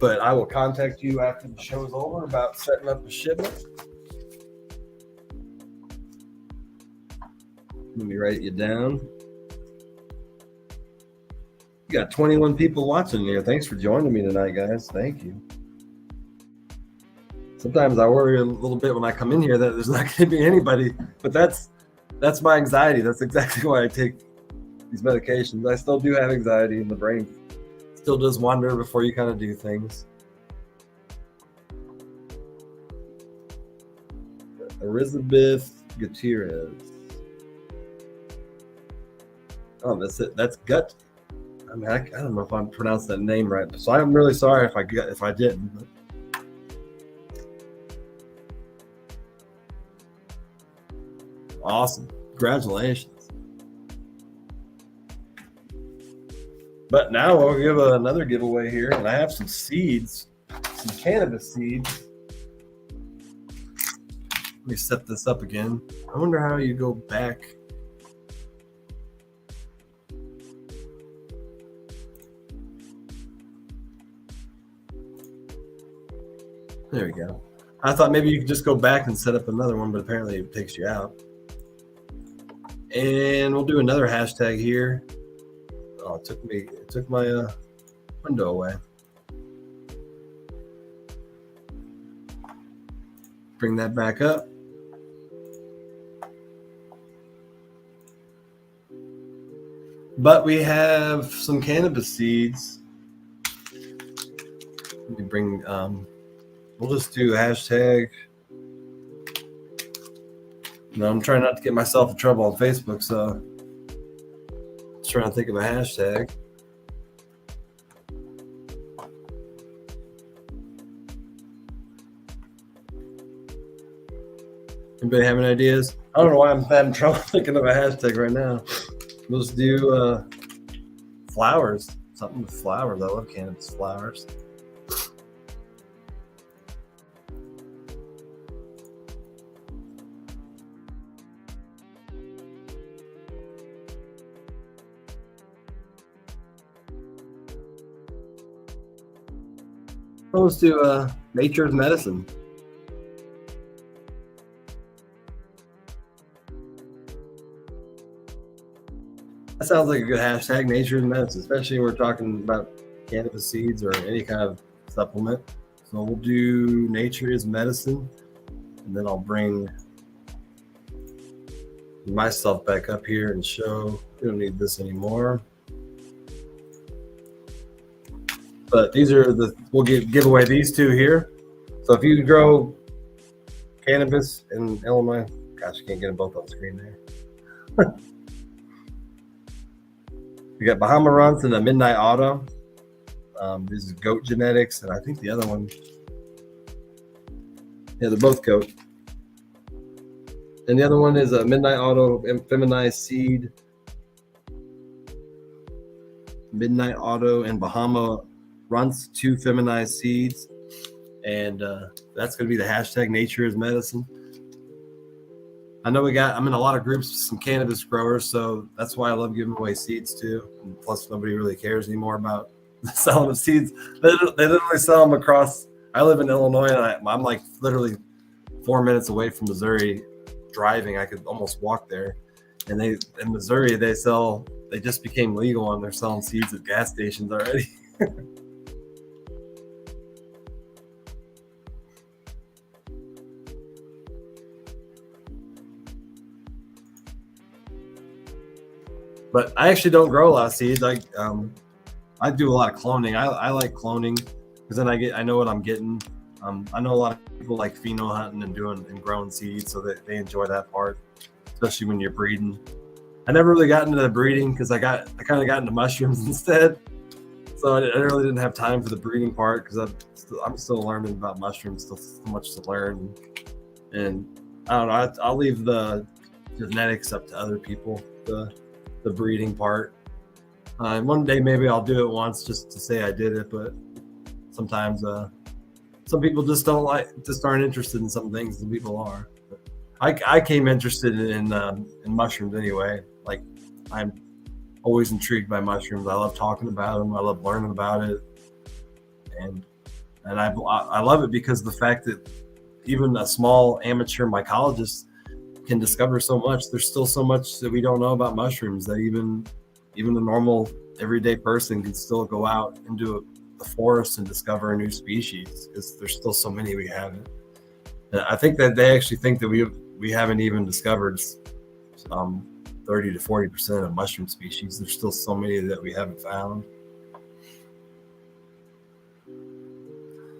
But I will contact you after the show is over about setting up a shipment. Let me write you down. You got 21 people watching here. Thanks for joining me tonight, guys. Thank you. Sometimes I worry a little bit when I come in here that there's not going to be anybody, but that's my anxiety. That's exactly why I take these medications. I still do have anxiety, and the brain still does wander before you kind of do things. Elizabeth Gutierrez. Oh, that's it. That's Gut. I mean, I don't know if I'm pronouncing that name right, so I'm really sorry if I didn't. But. Awesome. Congratulations. But now we'll give another giveaway here, and I have some seeds, some cannabis seeds. Let me set this up again. I wonder how you go back. There we go. I thought maybe you could just go back and set up another one, but apparently it takes you out. And we'll do another hashtag here. Oh, it took my window away. Bring that back up. But we have some cannabis seeds. Let me bring, we'll just do hashtag. I'm trying not to get myself in trouble on Facebook, so I'm trying to think of a hashtag. Anybody have any ideas? I don't know why I'm having trouble thinking of a hashtag right now. We'll just do flowers. Something with flowers. I love cannabis flowers. Let's do nature's medicine. That sounds like a good hashtag, nature's medicine, especially when we're talking about cannabis seeds or any kind of supplement. So we'll do Nature is Medicine, and then I'll bring myself back up here and show. We don't need this anymore. But these are we'll give away these two here. So if you grow cannabis in Illinois, gosh, you can't get them both on the screen there. You got Bahama Runts and a Midnight Auto. This is goat genetics, and I think the other one, yeah, they're both goat. And the other one is a Midnight Auto feminized seed. Midnight Auto and Bahama Runts, 2 feminized seeds. And that's going to be the hashtag Nature is Medicine. I know I'm in a lot of groups with some cannabis growers, so that's why I love giving away seeds too. And plus, nobody really cares anymore about the selling of seeds. They literally sell them across. I live in Illinois, and I'm like literally 4 minutes away from Missouri driving. I could almost walk there. And in Missouri, they just became legal, and they're selling seeds at gas stations already. But I actually don't grow a lot of seeds. I do a lot of cloning. I like cloning because then I know what I'm getting. I know a lot of people like pheno hunting and growing seeds, so that they enjoy that part, especially when you're breeding. I never really got into the breeding because I kind of got into mushrooms instead. So I really didn't have time for the breeding part because I'm still learning about mushrooms. Still so much to learn, and I don't know. I'll leave the genetics up to other people. The breeding part. One day maybe I'll do it once just to say I did it, but sometimes some people just aren't interested in some things, and people are. But I came interested in mushrooms anyway. Like, I'm always intrigued by mushrooms. I love talking about them. I love learning about it, and I love it because the fact that even a small amateur mycologist can discover so much. There's still so much that we don't know about mushrooms that even a normal everyday person can still go out into the forest and discover a new species because there's still so many we haven't. And I think that they actually think that we haven't even discovered 30 to 40% of mushroom species. There's still so many that we haven't found.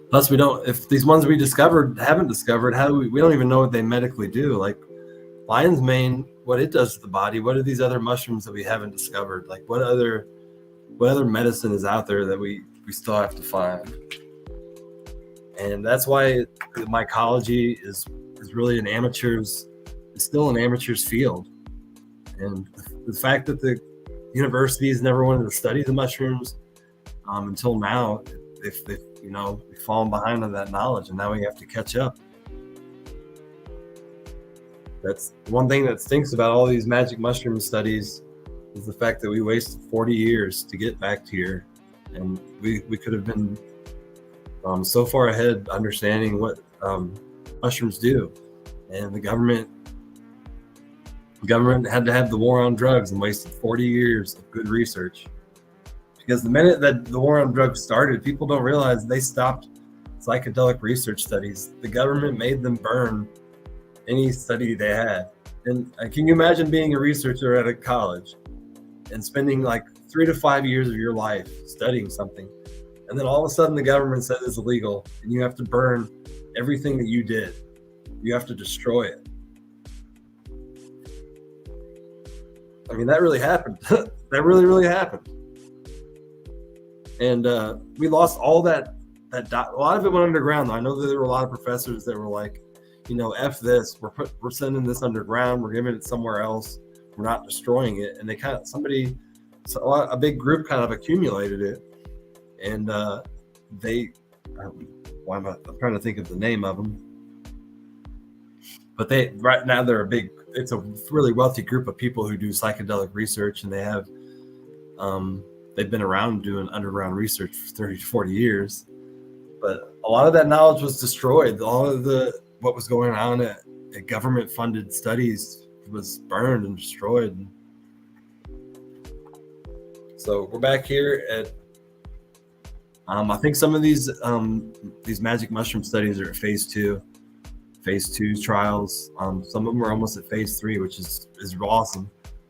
Plus, if these ones we haven't discovered, we don't even know what they medically do. Like lion's mane, what it does to the body. What are these other mushrooms that we haven't discovered? Like what other medicine is out there that we still have to find? And that's why mycology is really it's still an amateur's field. And the fact that the universities never wanted to study the mushrooms until now, we've fallen behind on that knowledge, and now we have to catch up. That's one thing that stinks about all these magic mushroom studies is the fact that we wasted 40 years to get back here, and we could have been so far ahead understanding what mushrooms do. And the government had to have the war on drugs and wasted 40 years of good research. Because the minute that the war on drugs started, people don't realize they stopped psychedelic research studies. The government made them burn any study they had. And can you imagine being a researcher at a college and spending like 3 to 5 years of your life studying something, and then all of a sudden the government says it's illegal and you have to burn everything that you did. You have to destroy it. I mean, that really happened. That really, really happened. And we lost all that. A lot of it went underground, though. I know that there were a lot of professors that were like, F this. We're sending this underground. We're giving it somewhere else. We're not destroying it. And they a big group kind of accumulated it. And I'm trying to think of the name of them. But right now it's a really wealthy group of people who do psychedelic research, and they've been around doing underground research for 30 to 40 years. But a lot of that knowledge was destroyed. All of what was going on at government-funded studies was burned and destroyed. So we're back here at I think some of these magic mushroom studies are at phase two trials. Some of them are almost at phase three, which is awesome.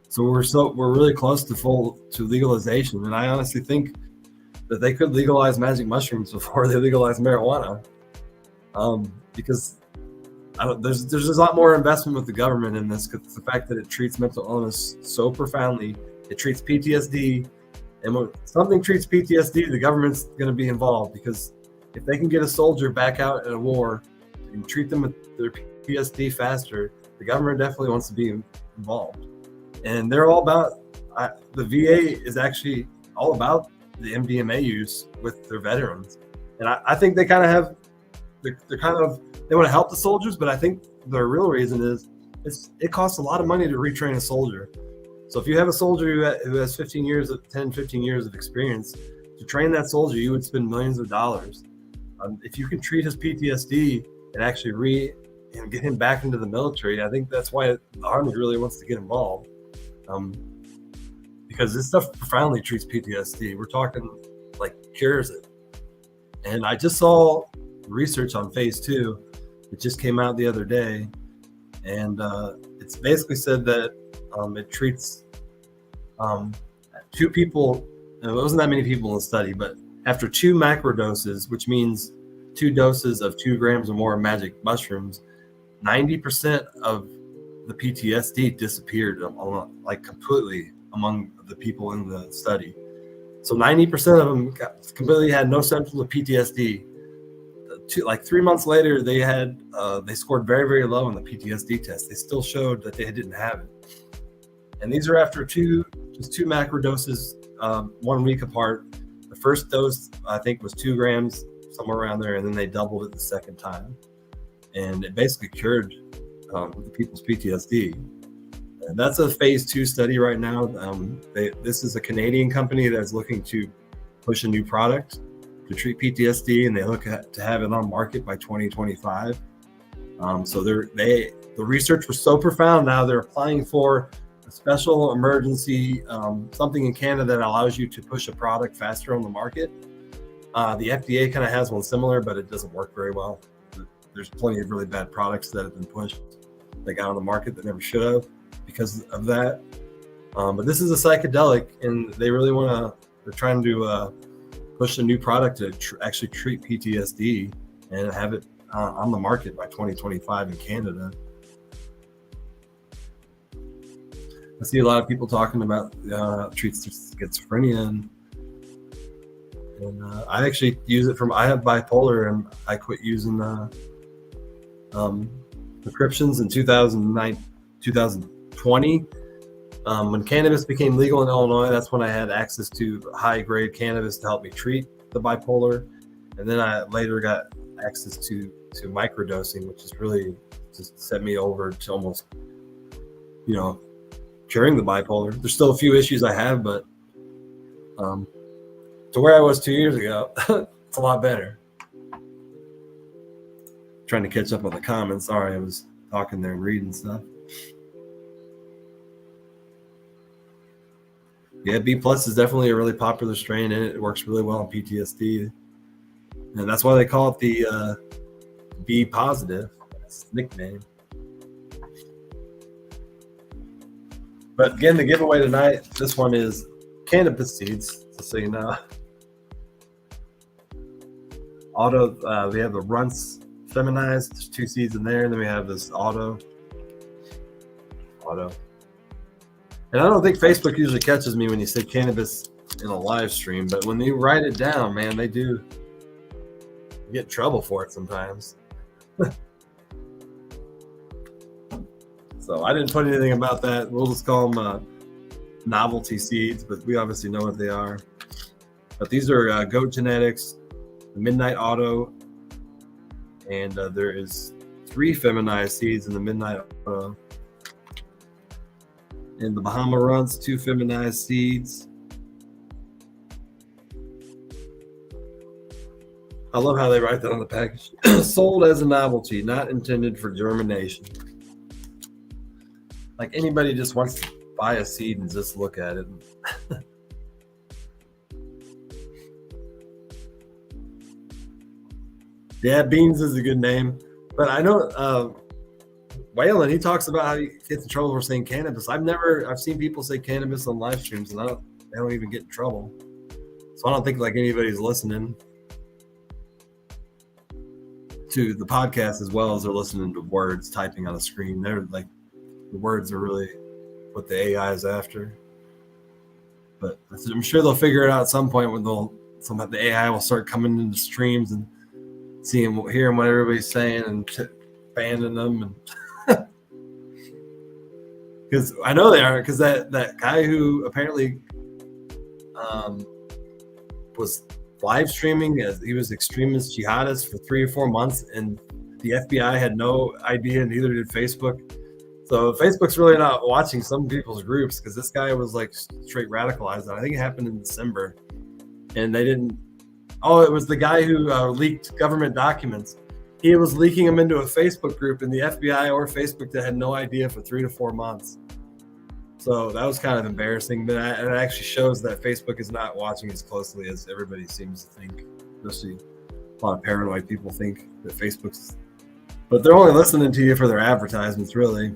So we're really close to legalization, and I honestly think that they could legalize magic mushrooms before they legalize marijuana, because there's a lot more investment with the government in this, because the fact that it treats mental illness so profoundly, it treats PTSD, and when something treats PTSD, the government's going to be involved, because if they can get a soldier back out in a war and treat them with their PTSD faster, the government definitely wants to be involved. And they're all about, the VA is actually all about the MDMA use with their veterans. And I think they kind of have, they want to help the soldiers, but I think the real reason is it costs a lot of money to retrain a soldier. So if you have a soldier who has 15 years of experience, to train that soldier, you would spend millions of dollars. If you can treat his PTSD and actually get him back into the military, I think that's why the Army really wants to get involved. Because this stuff profoundly treats PTSD. We're talking like cures it. And I just saw research on phase two. It just came out the other day, and it's basically said that it treats two people. It wasn't that many people in the study, but after 2 macrodoses, which means 2 doses of 2 grams or more of magic mushrooms, 90% of the PTSD disappeared, like completely, among the people in the study. So 90% of them completely had no symptoms of PTSD. 3 months later, they scored very, very low on the PTSD test. They still showed that they didn't have it. And these are after just 2 macro doses, 1 week apart. The first dose, I think, was 2 grams, somewhere around there, and then they doubled it the second time. And it basically cured the people's PTSD. And that's a phase 2 study right now. This is a Canadian company that's looking to push a new product to treat PTSD, and they look to have it on market by 2025. So the research was so profound. Now they're applying for a special emergency, something in Canada that allows you to push a product faster on the market. The FDA kind of has one similar, but it doesn't work very well. There's plenty of really bad products that have been pushed that got on the market that never should have because of that. But this is a psychedelic, and they really they're trying to push a new product to actually treat PTSD and have it on the market by 2025 in Canada. I see a lot of people talking about treats schizophrenia, and I actually use it I have bipolar, and I quit using prescriptions in 2020. When cannabis became legal in Illinois, that's when I had access to high-grade cannabis to help me treat the bipolar. And then I later got access to microdosing, which is really just set me over to almost, curing the bipolar. There's still a few issues I have, but to where I was 2 years ago, it's a lot better. Trying to catch up on the comments. Sorry, I was talking there and reading stuff. Yeah, B plus is definitely a really popular strain, and it works really well on PTSD. And that's why they call it the B positive. That's the nickname. But again, the giveaway tonight, this one is cannabis seeds, just so you know. We have the runts feminized. There's 2 seeds in there, and then we have this auto. And I don't think Facebook usually catches me when you say cannabis in a live stream, but when they write it down, man, they do get in trouble for it sometimes. So I didn't put anything about that. We'll just call them novelty seeds, but we obviously know what they are. But these are Goat Genetics, the Midnight Auto, and there is 3 feminized seeds in the Midnight Auto. And the Bahama Runts, 2 feminized seeds. I love how they write that on the package. Sold as a novelty, not intended for germination. Like anybody just wants to buy a seed and just look at it. Yeah, Beans is a good name, but I know Waylon, he talks about how he gets in trouble for saying cannabis. I've seen people say cannabis on live streams, and they don't even get in trouble. So I don't think like anybody's listening to the podcast as well as they're listening to words typing on a screen. They're like, the words are really what the AI is after. But I'm sure they'll figure it out at some point when the AI will start coming into streams and hearing what everybody's saying and banning them. And because I know they are, because that guy who apparently was live streaming as he was extremist jihadist for 3 or 4 months, and the FBI had no idea, neither did Facebook. So Facebook's really not watching some people's groups, because this guy was like straight radicalized. I think it happened in December, and they didn't. Oh, it was the guy who leaked government documents. He was leaking them into a Facebook group, and the FBI or Facebook that had no idea for 3 to 4 months. So that was kind of embarrassing, but it actually shows that Facebook is not watching as closely as everybody seems to think. Especially a lot of paranoid people think that Facebook's, but they're only listening to you for their advertisements, really.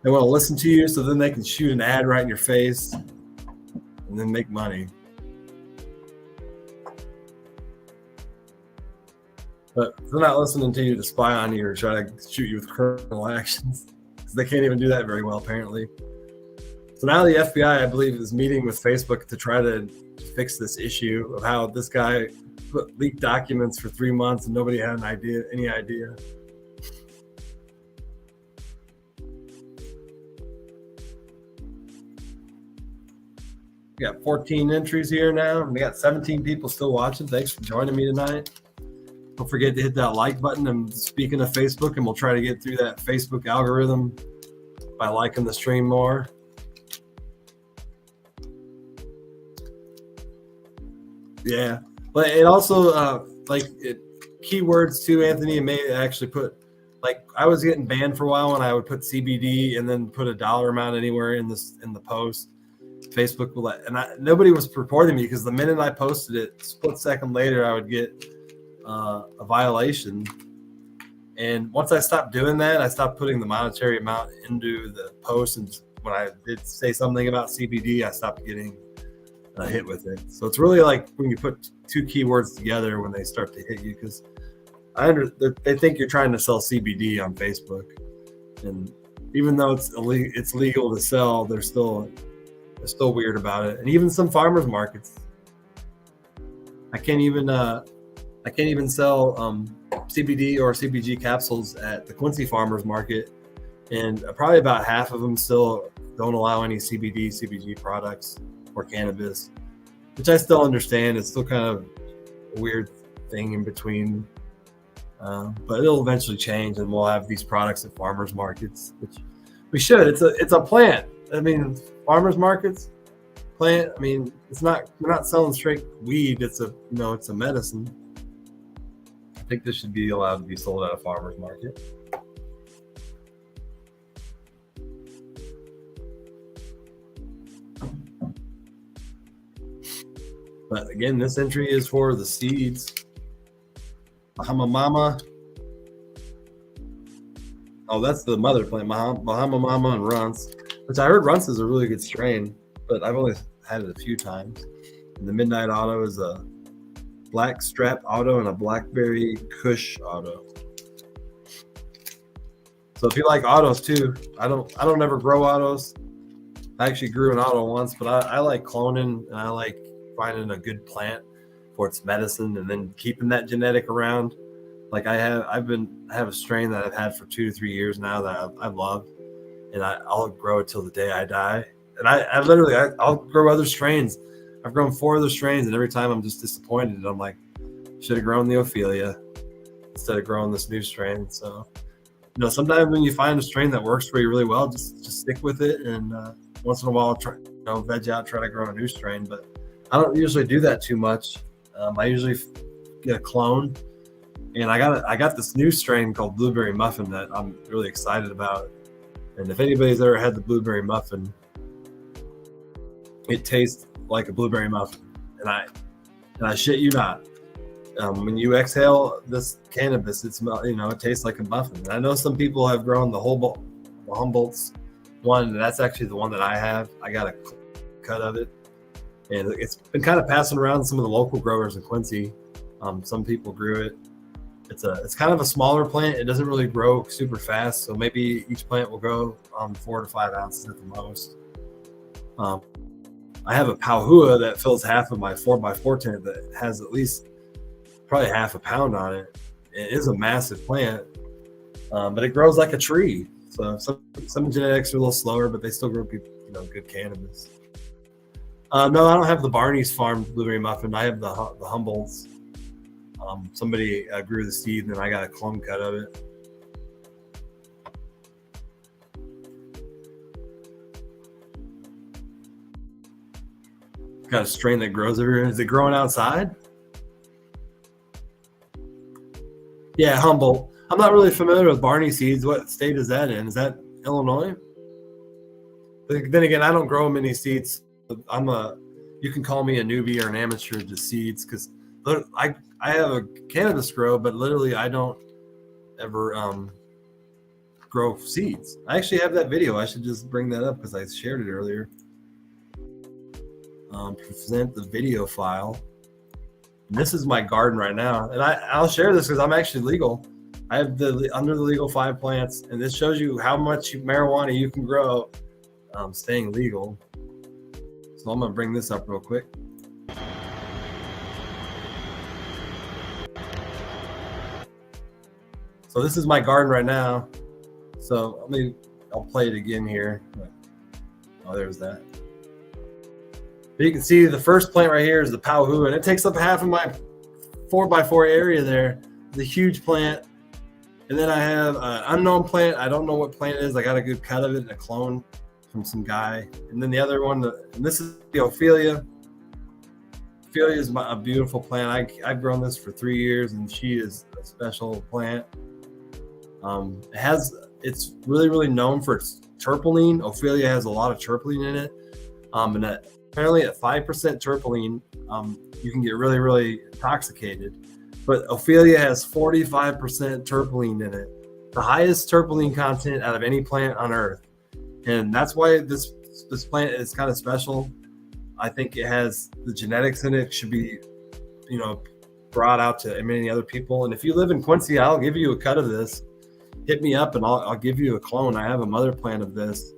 They want to listen to you so then they can shoot an ad right in your face and then make money. But they're not listening to you to spy on you or try to shoot you with criminal actions. They can't even do that very well, apparently. So now the FBI, I believe, is meeting with Facebook to try to fix this issue of how this guy leaked documents for 3 months and nobody had any idea. We got 14 entries here now, and we got 17 people still watching. Thanks for joining me tonight. Don't forget to hit that like button. And speaking of Facebook, and we'll try to get through that Facebook algorithm by liking the stream more. Yeah, but it also keywords too, Anthony, and may actually put, like, I was getting banned for a while when I would put CBD and then put a dollar amount anywhere in the post. Facebook will let, and nobody was reporting me, because the minute I posted it, split second later, I would get a violation. And once I stopped doing that, I stopped putting the monetary amount into the post, and when I did say something about CBD, I stopped getting hit with it. So it's really like when you put 2 keywords together when they start to hit you, because they think you're trying to sell CBD on Facebook, and even though it's legal to sell, they're still weird about it. And even some farmers markets, I can't even sell CBD or CBG capsules at the Quincy Farmers Market, and probably about half of them still don't allow any CBG products or cannabis, which I still understand. It's still kind of a weird thing in between, but it'll eventually change, and we'll have these products at farmers markets, which we should. It's a plant. I mean, farmers markets, plant. I mean, we're not selling straight weed. It's a medicine. I think this should be allowed to be sold at a farmer's market. But again, this entry is for the seeds. Bahama Mama. Oh, that's the mother plant, Bahama Mama and Runts, which I heard Runts is a really good strain, but I've only had it a few times. And the Midnight Auto is a Black Strap Auto and a Blackberry Kush Auto. So if you like autos too, I don't ever grow autos. I actually grew an auto once, but I like cloning, and I like finding a good plant for its medicine and then keeping that genetic around. Like I have a strain that I've had for 2 to 3 years now that I love, and I'll grow it till the day I die. And I'll grow other strains. I've grown 4 other strains, and every time I'm just disappointed. And I'm like, should have grown the Ophelia instead of growing this new strain. So, sometimes when you find a strain that works for you really well, just stick with it. And once in a while, try to grow a new strain. But I don't usually do that too much. I usually get a clone, and I got this new strain called Blueberry Muffin that I'm really excited about. And if anybody's ever had the Blueberry Muffin, it tastes like a blueberry muffin, and I shit you not. When you exhale this cannabis, it tastes like a muffin. And I know some people have grown the Humboldt's one. That's actually the one that I have. I got a cut of it, and it's been kind of passing around some of the local growers in Quincy. Some people grew it. It's kind of a smaller plant. It doesn't really grow super fast, so maybe each plant will grow 4 to 5 ounces at the most. I have a Pauhua that fills half of my 4x4 tent that has at least probably half a pound on it. It is a massive plant, but it grows like a tree. So some genetics are a little slower, but they still grow good cannabis. No, I don't have the Barney's Farm blueberry muffin. I have the Humboldt's. Somebody grew the seed, and then I got a clone cut of it. Got a strain that grows everywhere. Is it growing outside? Yeah, Humboldt. I'm not really familiar with Barney seeds. What state is that in? Is that Illinois? Then again, I don't grow many seeds. You can call me a newbie or an amateur to seeds because I have a cannabis grow, but literally I don't ever grow seeds. I actually have that video. I should just bring that up because I shared it earlier. Present the video file. And this is my garden right now, and I'll share this because I'm actually legal. I have under the legal 5 plants, and this shows you how much marijuana you can grow staying legal. So I'm gonna bring this up real quick. So this is my garden right now. So I'll play it again here. Oh, there's that. But you can see the first plant right here is the Pauhua, and it takes up half of my 4x4 area there. It's a huge plant. And then I have an unknown plant. I don't know what plant it is. I got a good cut of it and a clone from some guy. And then the other one, and this is the Ophelia. Ophelia is a beautiful plant. I've grown this for 3 years, and she is a special plant. It's really, really known for its terpene. Ophelia has a lot of terpene in it. And apparently at 5% terpene, you can get really, really intoxicated. But Ophelia has 45% terpene in it, the highest terpene content out of any plant on earth. And that's why this plant is kind of special. I think it has the genetics in it, should be, brought out to many other people. And if you live in Quincy, I'll give you a cut of this. Hit me up and I'll give you a clone. I have a mother plant of this.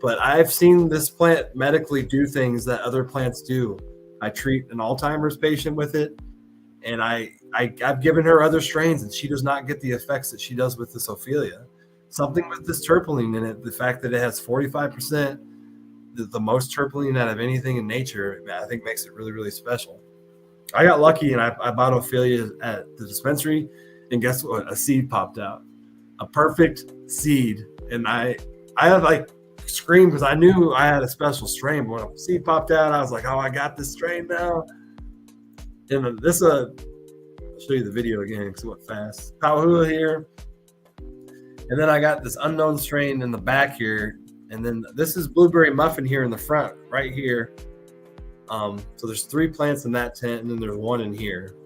But I've seen this plant medically do things that other plants do. I treat an Alzheimer's patient with it, and I've given her other strains, and she does not get the effects that she does with this Ophelia. Something with this terpene in it, the fact that it has 45%, the most terpene out of anything in nature, I think makes it really, really special. I got lucky, and I bought Ophelia at the dispensary, and guess what? A seed popped out. A perfect seed. And I had screamed because I knew I had a special strain. But when a seed popped out, I was like, oh, I got this strain now. And this, I'll show you the video again because it went fast. Pauhua here. And then I got this unknown strain in the back here. And then this is blueberry muffin here in the front, right here. So there's 3 plants in that tent, and then there's 1 in here.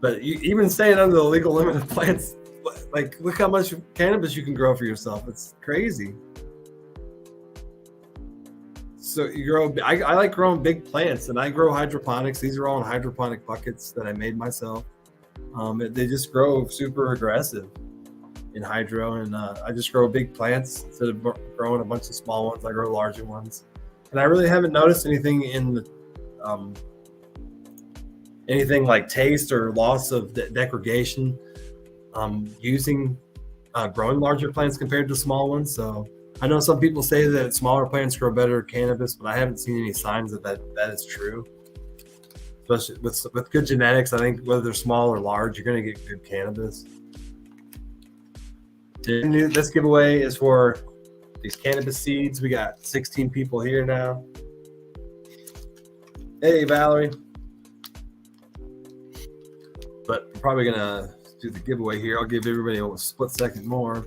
But even staying under the legal limit of plants, look how much cannabis you can grow for yourself. It's crazy. So you grow. I like growing big plants, and I grow hydroponics. These are all in hydroponic buckets that I made myself. They just grow super aggressive in hydro, and I just grow big plants instead of growing a bunch of small ones. I grow larger ones, and I really haven't noticed anything in the anything like taste or loss of degradation using growing larger plants compared to small ones. So I know some people say that smaller plants grow better cannabis, but I haven't seen any signs that is true. Especially with good genetics, I think whether they're small or large, you're going to get good cannabis. This giveaway is for these cannabis seeds. We got 16 people here now. Hey, Valerie. But I'm probably going to do the giveaway here. I'll give everybody a split second more.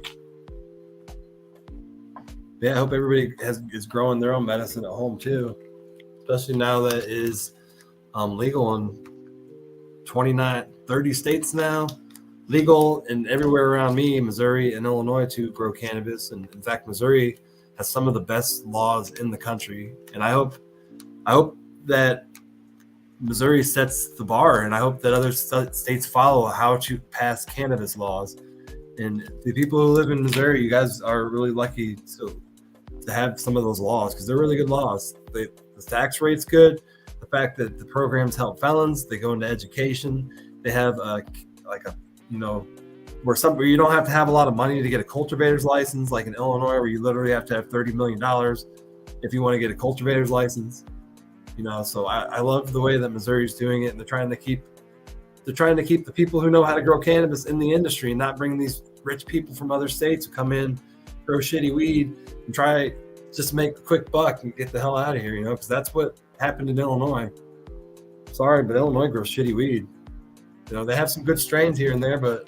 Yeah, I hope everybody is growing their own medicine at home too, especially now that it is legal in 29, 30 states now. Legal in everywhere around me, Missouri and Illinois, to grow cannabis. And in fact, Missouri has some of the best laws in the country. And I hope that Missouri sets the bar, and I hope that other states follow how to pass cannabis laws. And the people who live in Missouri, you guys are really lucky to have some of those laws, because they're really good laws. The tax rate's good. The fact that the programs help felons, they go into education. They have where you don't have to have a lot of money to get a cultivator's license, like in Illinois, where you literally have to have $30 million if you want to get a cultivator's license. So I love the way that Missouri's doing it, and they're trying to keep the people who know how to grow cannabis in the industry, and not bring these rich people from other states who come in, grow shitty weed, and try just make a quick buck and get the hell out of here, because that's what happened in Illinois. Sorry, but Illinois grows shitty weed. They have some good strains here and there, but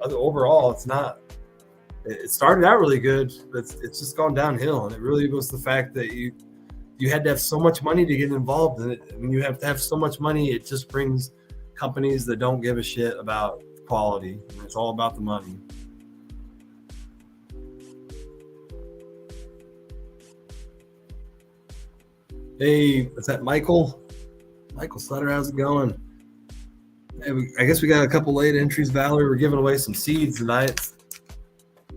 overall, it's not. It started out really good, but it's just gone downhill, and it really was the fact that you had to have so much money to get involved in it. When you have to have so much money, it just brings companies that don't give a shit about quality, and it's all about the money. Hey, is that Michael? Michael Sutter, how's it going? Hey, I guess we got a couple late entries, Valerie. We're giving away some seeds tonight.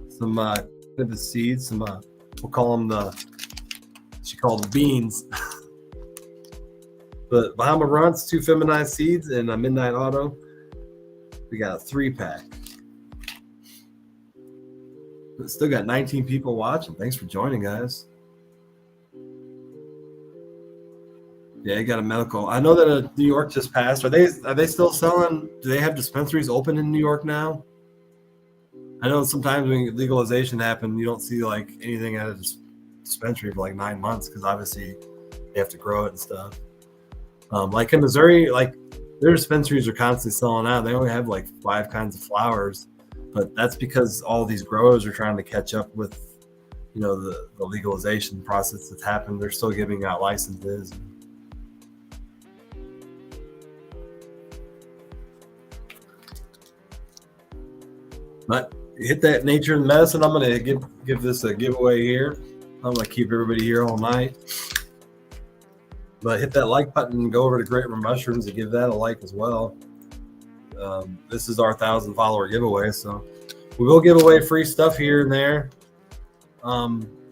Some seeds, we'll call them she called them beans. But Bahama Runts, 2 feminized seeds, and a Midnight Auto. We got a 3-pack. But still got 19 people watching. Thanks for joining, guys. Yeah, you got a medical. I know that New York just passed. Are they still selling? Do they have dispensaries open in New York now? I know sometimes when legalization happened, you don't see like anything at a dispensary for like 9 months, because obviously they have to grow it and stuff. Like in Missouri, like their dispensaries are constantly selling out. They only have like 5 kinds of flowers, but that's because all these growers are trying to catch up with, the legalization process that's happened. They're still giving out licenses. But hit that nature and medicine. I'm gonna give this a giveaway here. I'm gonna keep everybody here all night. But hit that like button and go over to Great Mushrooms and give that a like as well. This is our 1,000 follower giveaway, so we will give away free stuff here and there.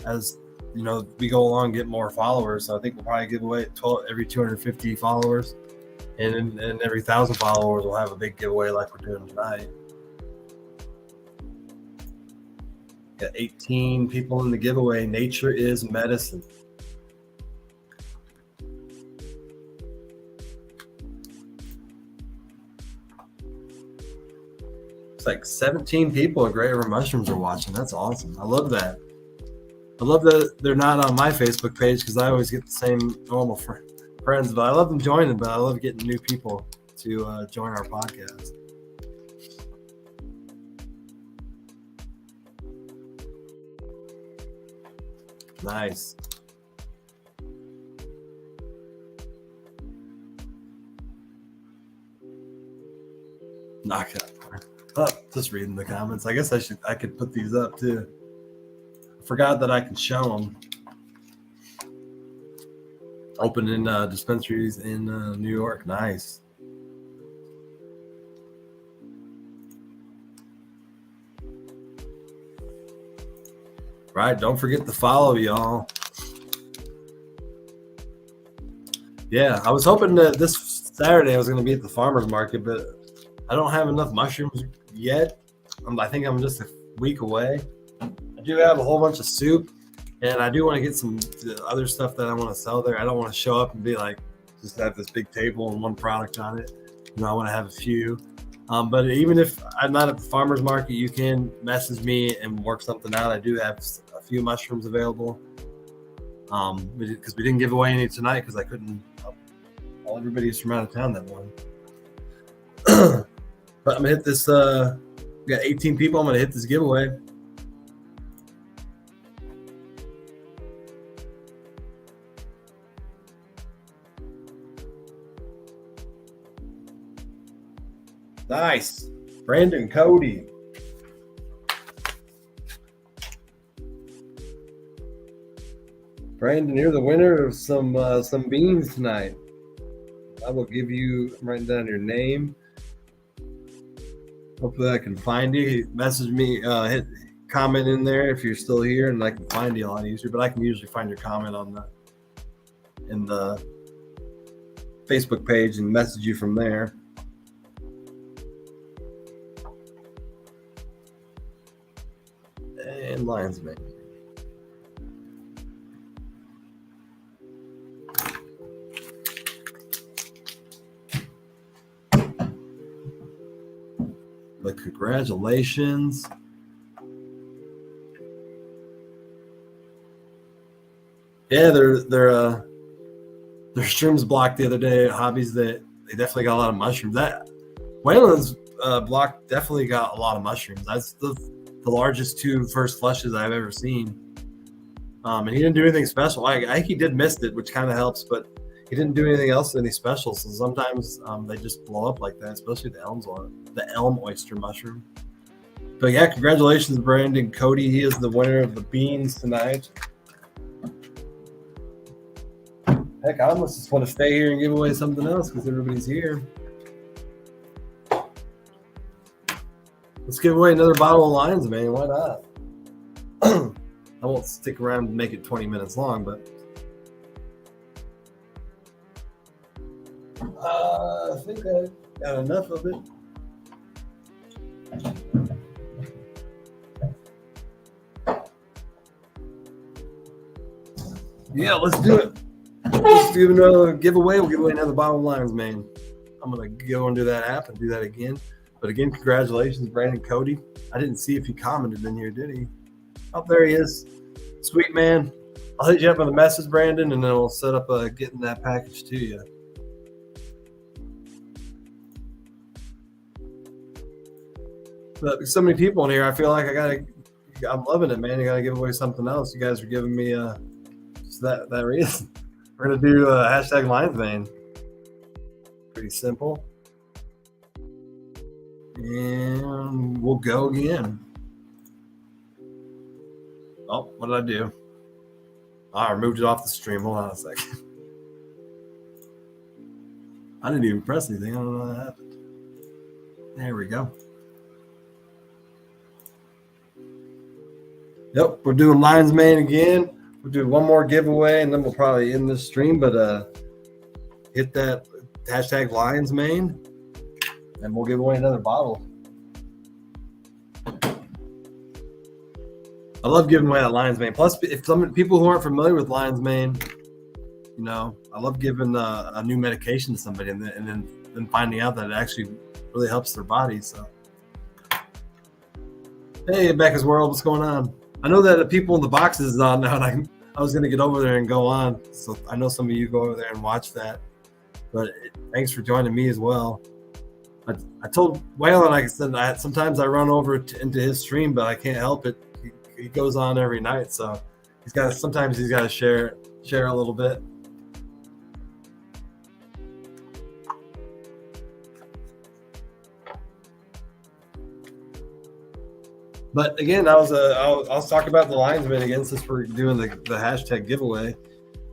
As we go along and get more followers. So I think we'll probably give away every 250 followers, and every 1,000 followers we'll have a big giveaway like we're doing tonight. Got 18 people in the giveaway. Nature is medicine. It's like 17 people at Great River Mushrooms are watching. That's awesome. I love that. I love that they're not on my Facebook page, because I always get the same normal friends. But I love them joining. But I love getting new people to join our podcast. Nice. Knock it. Oh, just reading the comments. I guess I could put these up too. I forgot that I can show them. Opening dispensaries in New York. Nice. Right. Don't forget to follow, y'all. Yeah, I was hoping that this Saturday I was going to be at the farmer's market, but I don't have enough mushrooms yet. I think I'm just a week away. I do have a whole bunch of soup, and I do want to get some other stuff that I want to sell there. I don't want to show up and be like, just have this big table and one product on it. I want to have a few. But even if I'm not at the farmer's market, you can message me and work something out. I do have a few mushrooms available. Because we didn't give away any tonight because I couldn't. Everybody's from out of town that morning. But I'm gonna hit this. We got 18 people. I'm gonna hit this giveaway. Nice. Brandon Cody. Brandon, you're the winner of some beans tonight. I will give you, I'm writing down your name. Hopefully I can find you. Message me, hit comment in there if you're still here, and I can find you a lot easier. But I can usually find your comment in the Facebook page and message you from there. And Lionsman. But congratulations. Yeah, their streams blocked the other day at Hobbies. That they definitely got a lot of mushrooms. That Waylon's block definitely got a lot of mushrooms. That's the largest 2 first flushes I've ever seen. And he didn't do anything special. I think he did miss it, which kind of helps, but he didn't do anything else, any special. So sometimes they just blow up like that, especially the elm oyster mushroom. But yeah, congratulations, Brandon Cody. He is the winner of the beans tonight. Heck, I almost just want to stay here and give away something else because everybody's here. Let's give away another bottle of Lions, man. Why not? I won't stick around and make it 20 minutes long, but I think I got enough of it. Yeah, let's do it. Let's do another giveaway. We'll give away another bottle of Lions, man. I'm going to go into that app and do that again. But again, congratulations, Brandon Cody. I didn't see if he commented in here, did he? Oh, there he is. Sweet, man. I'll hit you up on the message, Brandon, and then we'll set up getting that package to you. But there's so many people in here, I feel like I'm loving it, man. You got to give away something else. You guys are giving me just that reason. We're going to do hashtag Lions Vein. Pretty simple. And we'll go again. Oh, what did I do? Oh, I removed it off the stream. Hold on a second. I didn't even press anything. I don't know what happened. There we go. Yep, we're doing Lions Mane again. We'll do one more giveaway, and then we'll probably end this stream. But hit that hashtag Lions Mane, and we'll give away another bottle. I love giving away that Lions Mane. Plus, if some people who aren't familiar with Lions Mane, you know, I love giving a new medication to somebody, and then finding out that it actually really helps their body. So, hey, Becca's World, what's going on? I know that the people in the boxes is on now, and I was going to get over there and go on. So I know some of you go over there and watch that. But thanks for joining me as well. I told Waylon, like I said, sometimes I run over into his stream, but I can't help it. He goes on every night, so sometimes he's got to share a little bit. But again, I'll talk about the Lions Mane again since we're doing the hashtag giveaway.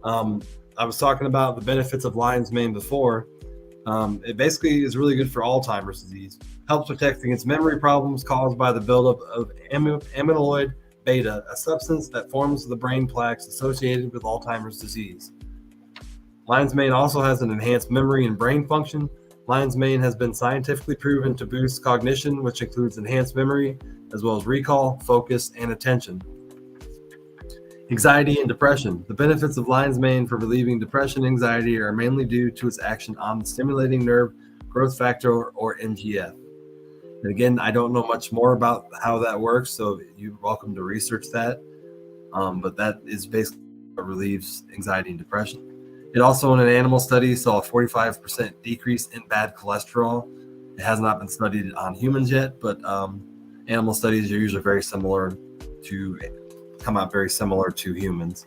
I was talking about the benefits of Lions Mane before. It basically is really good for Alzheimer's disease. Helps protect against memory problems caused by the buildup of amyloid beta, a substance that forms the brain plaques associated with Alzheimer's disease. Lions Mane also has an enhanced memory and brain function. Lions Mane has been scientifically proven to boost cognition, which includes enhanced memory, as well as recall, focus, and attention. Anxiety and depression. The benefits of Lions Mane for relieving depression and anxiety are mainly due to its action on the stimulating nerve growth factor, or NGF. And again, I don't know much more about how that works, so you're welcome to research that. But that is basically what relieves anxiety and depression. It also, in an animal study, saw a 45% decrease in bad cholesterol. It has not been studied on humans yet, but animal studies are usually come out very similar to humans.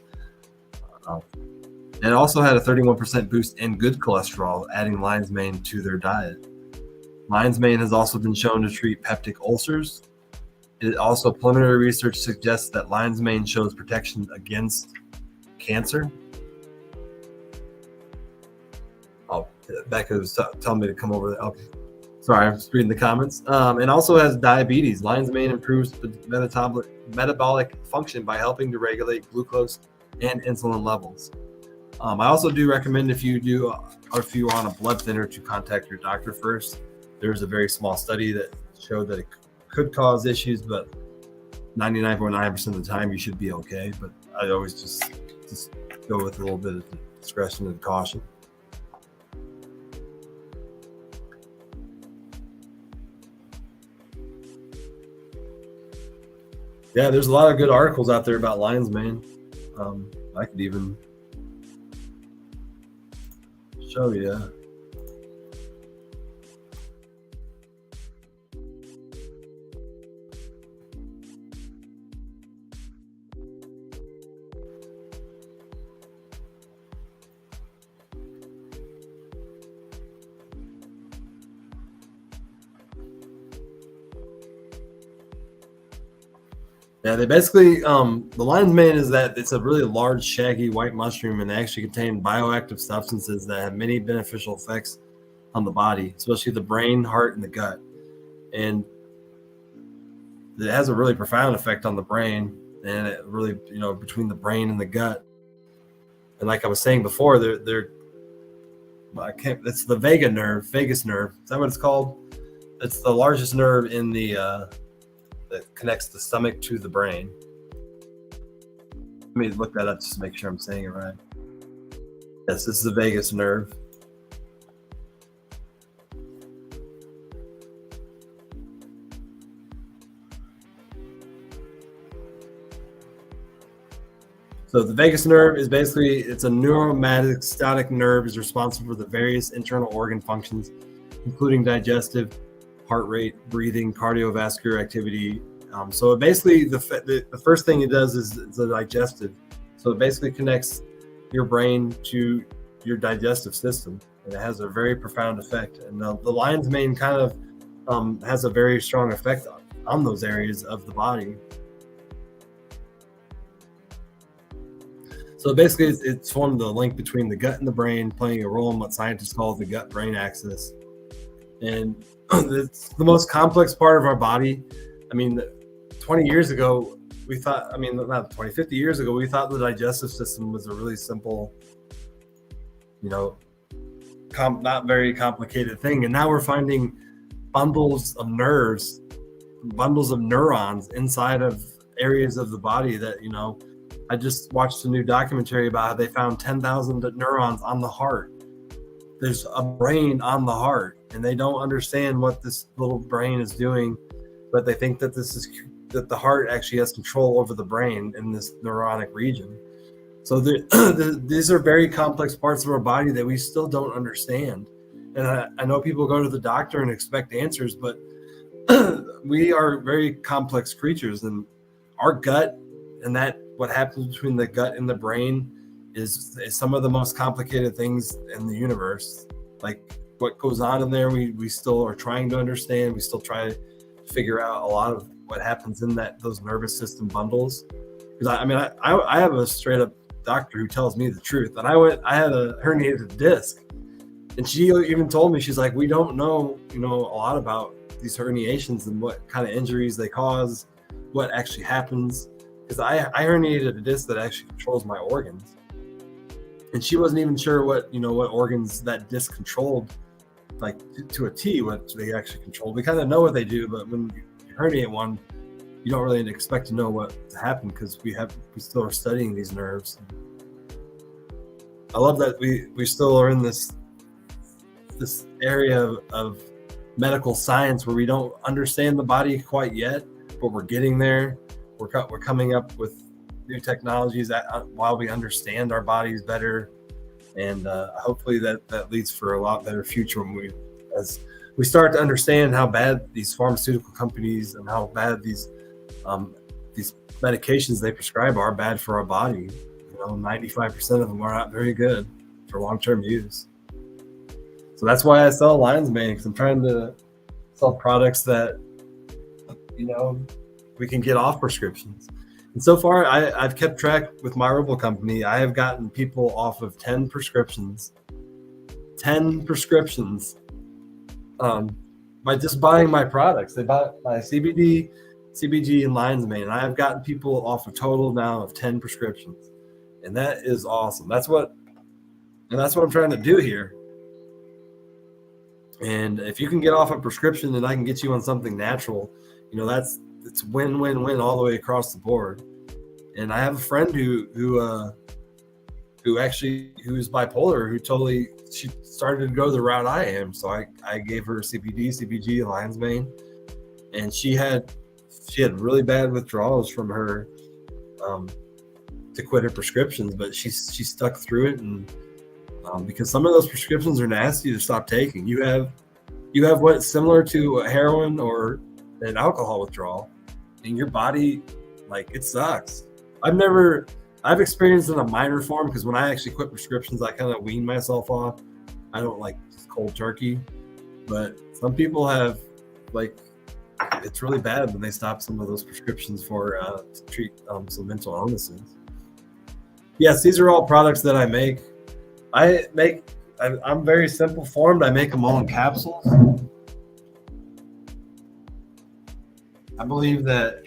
It also had a 31% boost in good cholesterol, adding Lions Mane to their diet. Lion's mane has also been shown to treat peptic ulcers. Preliminary research suggests that lion's mane shows protection against cancer. Oh, Becca was telling me to come over there. Okay. Sorry, I'm just reading the comments. And also has diabetes. Lion's mane improves the metabolic function by helping to regulate glucose and insulin levels. I also do recommend if you're on a blood thinner to contact your doctor first. There's a very small study that showed that it could cause issues, but 99.9% of the time you should be okay. But I always just go with a little bit of discretion and caution. Yeah, there's a lot of good articles out there about lion's mane. I could even show you. Yeah, they basically, the lion's mane is that it's a really large, shaggy white mushroom, and they actually contain bioactive substances that have many beneficial effects on the body, especially the brain, heart, and the gut. And it has a really profound effect on the brain, and it really, between the brain and the gut. And like I was saying before, it's the vagus nerve. Is that what it's called? It's the largest nerve in that connects the stomach to the brain. Let me look that up just to make sure I'm saying it right. Yes, this is the vagus nerve. So the vagus nerve is it's a neurostatic nerve, is responsible for the various internal organ functions, including digestive, heart rate, breathing, cardiovascular activity. So basically, the first thing it does is it's a digestive. So it basically connects your brain to your digestive system, and it has a very profound effect. And the lion's mane kind of has a very strong effect on those areas of the body. So basically, it's formed the link between the gut and the brain, playing a role in what scientists call the gut-brain axis. And it's the most complex part of our body. I mean, 20 years ago, we thought, not 20, 50 years ago, we thought the digestive system was a really simple, not very complicated thing. And now we're finding bundles of nerves, bundles of neurons inside of areas of the body that, I just watched a new documentary about how they found 10,000 neurons on the heart. There's a brain on the heart, and they don't understand what this little brain is doing, but they think that that the heart actually has control over the brain in this neuronic region. So these are very complex parts of our body that we still don't understand. And I know people go to the doctor and expect answers, but we are very complex creatures, and our gut and what happens between the gut and the brain is some of the most complicated things in the universe. Like what goes on in there, we still are trying to understand. We still try to figure out a lot of what happens in those nervous system bundles. Because I have a straight up doctor who tells me the truth. And I had a herniated disc, and she even told me, she's like, we don't know, a lot about these herniations and what kind of injuries they cause, what actually happens. Because I herniated a disc that actually controls my organs. And she wasn't even sure what organs that disc controlled, like to a T, what they actually control. We kind of know what they do, but when you herniate one, you don't really expect to know what to happen, because we still are studying these nerves. I love that we still are in this area of medical science where we don't understand the body quite yet, but we're getting there. We're coming up with new technologies while we understand our bodies better, and hopefully that leads for a lot better future as we start to understand how bad these pharmaceutical companies and how bad these medications they prescribe are bad for our body. 95% of them are not very good for long-term use. So that's why I sell lion's mane, because I'm trying to sell products that, we can get off prescriptions. And so far, I've kept track with my herbal company. I have gotten people off of 10 prescriptions, by just buying my products. They bought my CBD, CBG, and lion's mane. And I have gotten people off a total now of 10 prescriptions. And that is awesome. That's what I'm trying to do here. And if you can get off a prescription and I can get you on something natural, it's win-win-win all the way across the board. And I have a friend who is bipolar, she started to go the route I am. So I gave her CBD, CBG, and lion's mane, and she had really bad withdrawals from her to quit her prescriptions, but she stuck through it. And because some of those prescriptions are nasty to stop taking. You have what's similar to a heroin or an alcohol withdrawal, and your body, it sucks. I've experienced in a minor form, because when I actually quit prescriptions, I kind of wean myself off. I don't like cold turkey, but some people have, it's really bad when they stop some of those prescriptions for to treat some mental illnesses. Yes, these are all products that I make. I'm very simple formed. I make them all in capsules. I believe that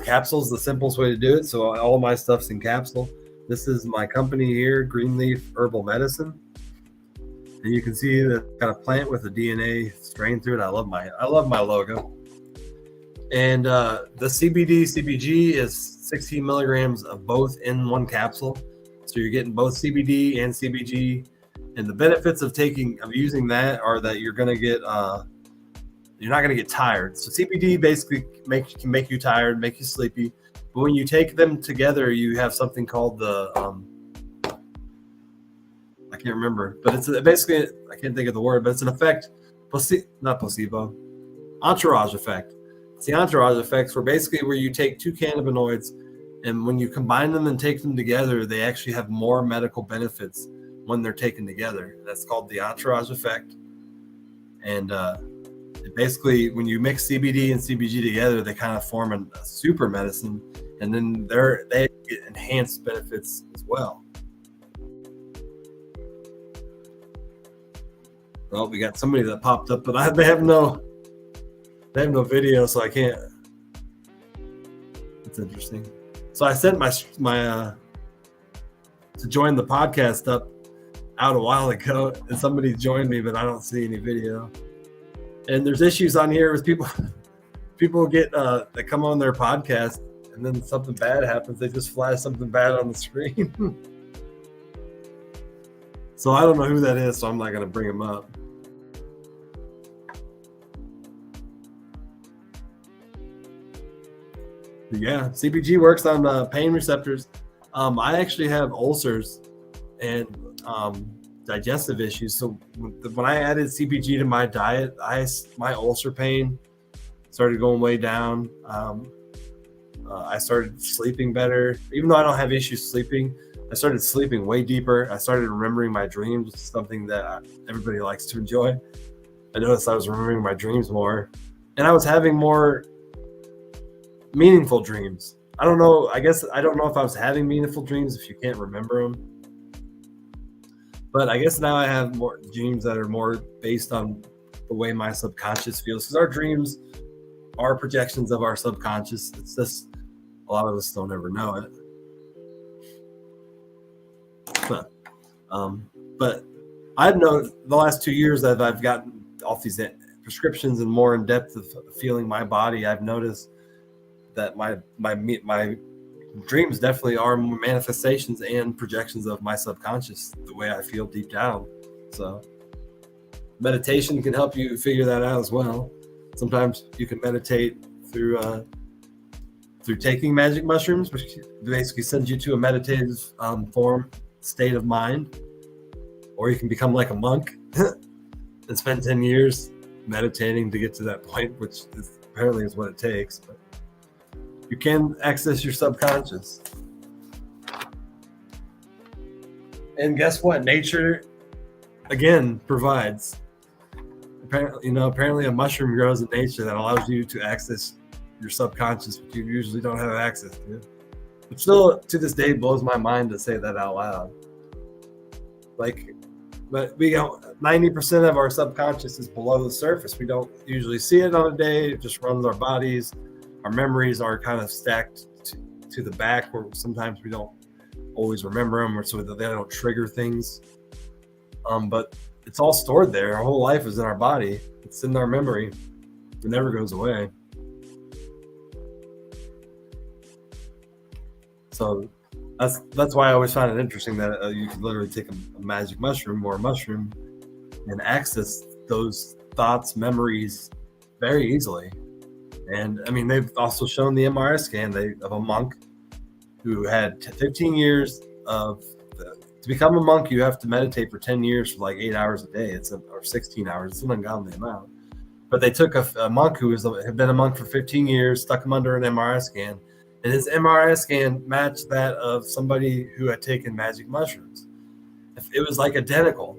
capsule is the simplest way to do it. So all of my stuff's in capsule. This is my company here, Greenleaf Herbal Medicine. And you can see the kind of plant with the DNA strain through it. I love my logo. And the CBD, CBG is 16 milligrams of both in one capsule. So you're getting both CBD and CBG. And the benefits of using that are that you're going to get, you're not going to get tired. So CBD basically can make you tired, make you sleepy. But when you take them together, you have something called the, I can't remember, but it's basically, I can't think of the word, but it's an effect, not placebo, entourage effect. It's the entourage effects where you take two cannabinoids, and when you combine them and take them together, they actually have more medical benefits when they're taken together. That's called the entourage effect. And basically, when you mix CBD and CBG together, they kind of form a super medicine, and then they get enhanced benefits as well. Well, we got somebody that popped up, but they have no video, so I can't. It's interesting. So I sent my to join the podcast out a while ago, and somebody joined me, but I don't see any video. And there's issues on here with people get that come on their podcast, and then something bad happens. They just flash something bad on the screen. So I don't know who that is, so I'm not going to bring him up. But yeah, CBG works on pain receptors. I actually have ulcers and digestive issues. So when I added CBG to my diet, my ulcer pain started going way down. I started sleeping better. Even though I don't have issues sleeping, I started sleeping way deeper. I started remembering my dreams, which is something that everybody likes to enjoy. I noticed I was remembering my dreams more, and I was having more meaningful dreams. I don't know if I was having meaningful dreams if you can't remember them. But I guess now I have more dreams that are more based on the way my subconscious feels, because our dreams are projections of our subconscious. It's just a lot of us don't ever know it. But I've known the last 2 years that I've gotten off these prescriptions and more in depth of feeling my body. I've noticed that my dreams definitely are manifestations and projections of my subconscious, the way I feel deep down. So meditation can help you figure that out as well. Sometimes you can meditate through taking magic mushrooms, which basically sends you to a meditative state of mind. Or you can become like a monk and spend 10 years meditating to get to that point, which apparently is what it takes. But you can access your subconscious. And guess what? Nature, again, provides. apparently a mushroom grows in nature that allows you to access your subconscious, which you usually don't have access to. Which still to this day blows my mind to say that out loud. But we don't. 90% of our subconscious is below the surface. We don't usually see it on a day. It just runs our bodies. Our memories are kind of stacked to the back, where sometimes we don't always remember them, or so that they don't trigger things. But it's all stored there. Our whole life is in our body. It's in our memory. It never goes away. So that's why I always find it interesting that you can literally take a magic mushroom or a mushroom and access those thoughts, memories very easily. And I mean, they've also shown the MRI scan of a monk who had 15 years to become a monk, you have to meditate for 10 years for like 8 hours a day. Or 16 hours. It's an ungodly amount. But they took a monk who had been a monk for 15 years, stuck him under an MRI scan, and his MRI scan matched that of somebody who had taken magic mushrooms. It was like identical.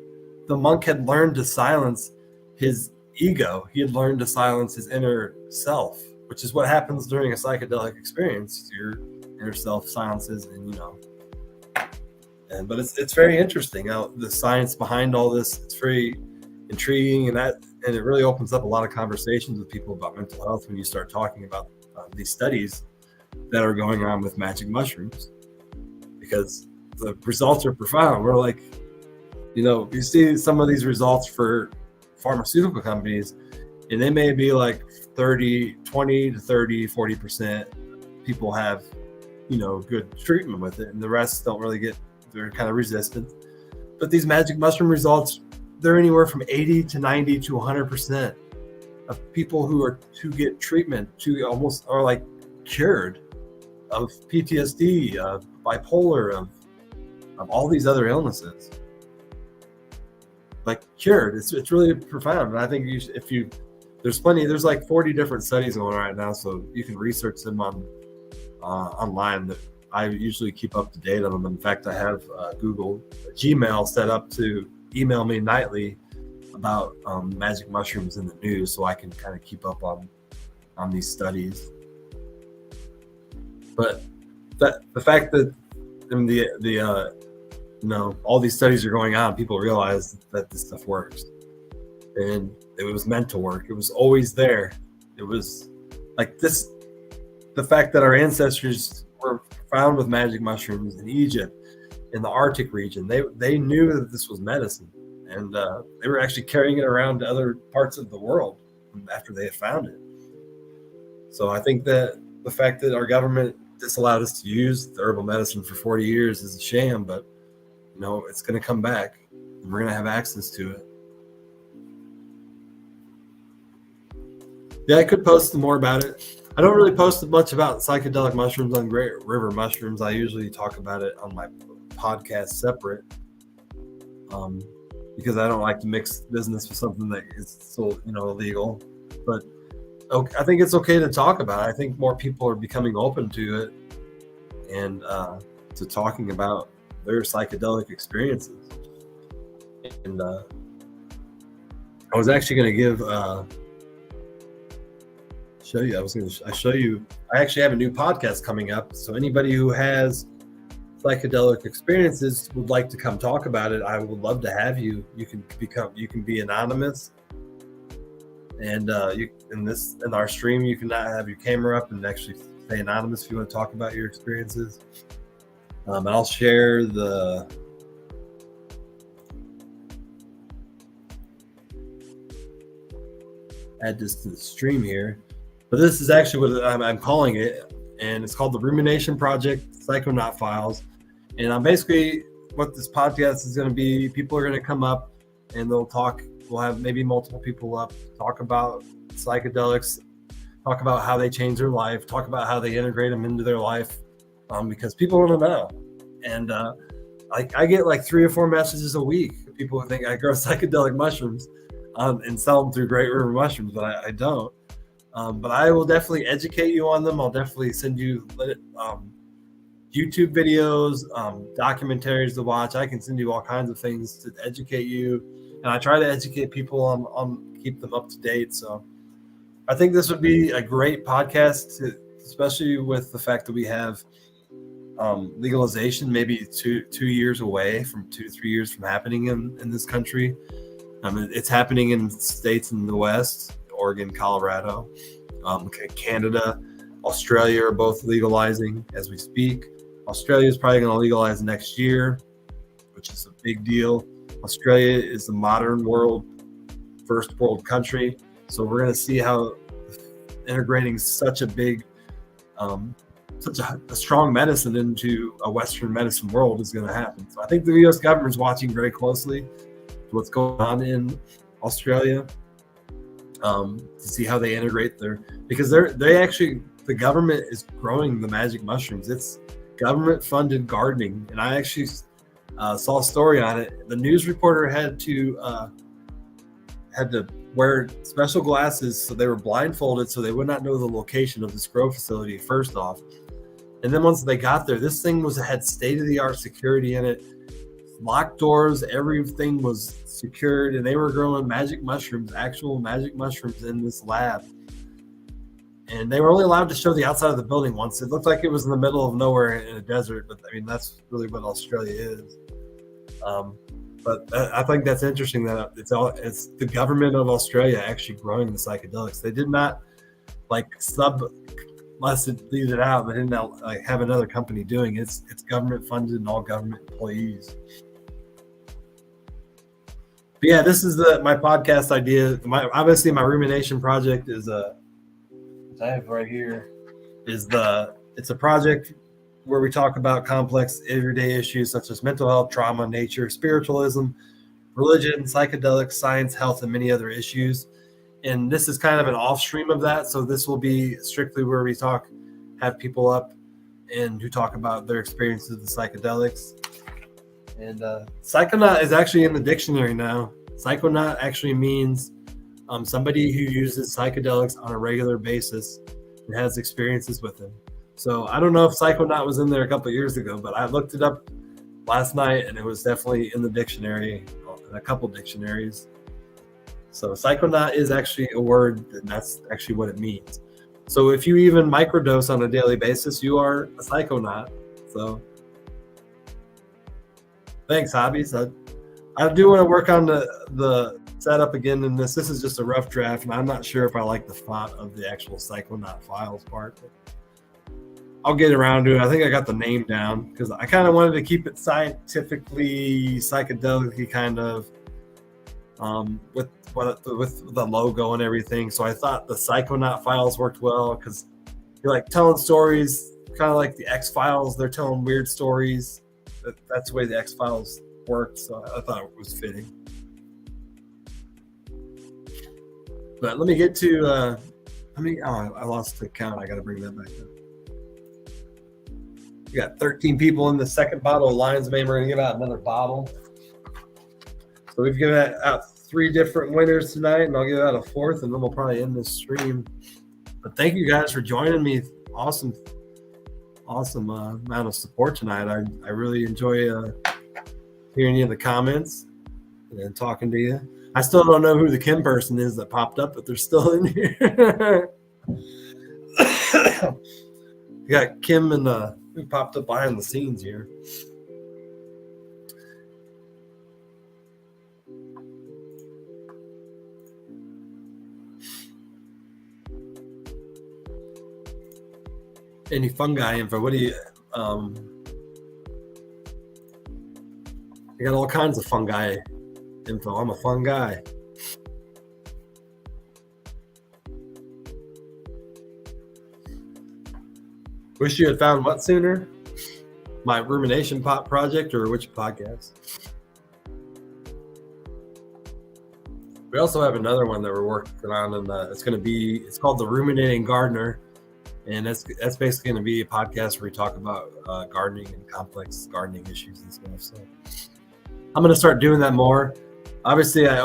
The monk had learned to silence his ego. He had learned to silence his inner self, which is what happens during a psychedelic experience. Your inner self silences, but it's very interesting how the science behind all this. It's very intriguing, and it really opens up a lot of conversations with people about mental health when you start talking about these studies that are going on with magic mushrooms, because the results are profound. We're like, you see some of these results for pharmaceutical companies, and they may be like 20 to 30, 40% people have, good treatment with it, and the rest don't really they're kind of resistant. But these magic mushroom results, they're anywhere from 80 to 90 to 100% of people who get treatment to almost are like cured of PTSD, of bipolar, of all these other illnesses. Like cured. It's really profound. And I think there's like 40 different studies going on right now, so you can research them online. That I usually keep up to date on them. In fact, I have Gmail set up to email me nightly about magic mushrooms in the news, so I can kind of keep up on these studies. But the fact that all these studies are going on, people realize that this stuff works, and it was meant to work. It was always there. It was like this. The fact that our ancestors were found with magic mushrooms in Egypt, in the Arctic region, they knew that this was medicine, and they were actually carrying it around to other parts of the world after they had found it. So I think that the fact that our government disallowed us to use the herbal medicine for 40 years is a sham, but it's going to come back, and we're going to have access to it. Yeah, I could post more about it. I don't really post much about psychedelic mushrooms on Great River Mushrooms. I usually talk about it on my podcast separate, because I don't like to mix business with something that is still, illegal. But I think it's okay to talk about it. I think more people are becoming open to it and to talking about their psychedelic experiences. And I was actually going to give I actually have a new podcast coming up. So anybody who has psychedelic experiences would like to come talk about it, I would love to have you. You can be anonymous, and in our stream you can have your camera up and actually stay anonymous if you want to talk about your experiences. And I'll share add this to the stream here. But this is actually what I'm calling it, and it's called the Rumination Project Psychonaut Files. And I'm basically, what this podcast is going to be, people are going to come up and they'll talk. We'll have maybe multiple people up, talk about psychedelics, talk about how they change their life, talk about how they integrate them into their life, because people want to know. And I get like 3 or 4 messages a week. People who think I grow psychedelic mushrooms and sell them through Great River Mushrooms, but I don't. But I will definitely educate you on them. I'll definitely send you YouTube videos, documentaries to watch. I can send you all kinds of things to educate you. And I try to educate people on keep them up to date. So I think this would be a great podcast, especially with the fact that we have legalization maybe 2 years away from 2 to 3 years from happening in this country. It's happening in states in the West, Oregon, Colorado, Canada, Australia are both legalizing as we speak. Australia is probably going to legalize next year, which is a big deal. Australia is the modern world, first world country. So we're going to see how integrating such a big, such a strong medicine into a Western medicine world is going to happen. So I think the U.S. government is watching very closely what's going on in Australia to see how they integrate because the government is growing the magic mushrooms. It's government funded gardening. And I actually saw a story on it. The news reporter had to wear special glasses, so they were blindfolded so they would not know the location of this grow facility first off. And then once they got there, this thing had state-of-the-art security in it, locked doors, everything was secured, and they were growing magic mushrooms, actual magic mushrooms in this lab. And they were only allowed to show the outside of the building once. It looked like it was in the middle of nowhere in a desert, but I mean, that's really what Australia is. But I think that's interesting that it's the government of Australia actually growing the psychedelics. They did not leave it out. They didn't have another company doing it. It's government funded and all government employees. But yeah, this is my podcast idea. Obviously my rumination project is which I have right here, it's a project where we talk about complex everyday issues such as mental health, trauma, nature, spiritualism, religion, psychedelics, science, health, and many other issues. And this is kind of an off stream of that. So this will be strictly where we have people up and who talk about their experiences with psychedelics. And psychonaut is actually in the dictionary now. Psychonaut actually means somebody who uses psychedelics on a regular basis and has experiences with them. So I don't know if psychonaut was in there a couple of years ago, but I looked it up last night and it was definitely in the dictionary, in a couple dictionaries. So psychonaut is actually a word, and that's actually what it means. So if you even microdose on a daily basis, you are a psychonaut. So thanks, hobbies. I do want to work on the setup again in this. This is just a rough draft, and I'm not sure if I like the font of the actual psychonaut files part. But I'll get around to it. I think I got the name down because I kind of wanted to keep it scientifically, psychedelic kind of, with the logo and everything. So I thought the Psychonaut files worked well because you're like telling stories, kind of like the X-Files. They're telling weird stories. That's the way the X-Files worked. So I thought it was fitting. But let me get to I lost the count. I got to bring that back up. We got 13 people in the second bottle of Lion's Mane. We're going to give out another bottle. So we've given out 3 different winners tonight, and I'll give out a 4th, and then we'll probably end this stream. But thank you guys for joining me. Awesome amount of support tonight. I really enjoy hearing you in the comments and talking to you. I still don't know who the Kim person is that popped up, but they're still in here. You got Kim and who popped up behind the scenes here. Any fungi info? What do you? I got all kinds of fungi info. I'm a fun guy. Wish you had found what sooner? My rumination pot project or which podcast? We also have another one that we're working on, and it's called The Ruminating Gardener. And that's basically going to be a podcast where we talk about gardening and complex gardening issues and stuff. So I'm going to start doing that more. Obviously, I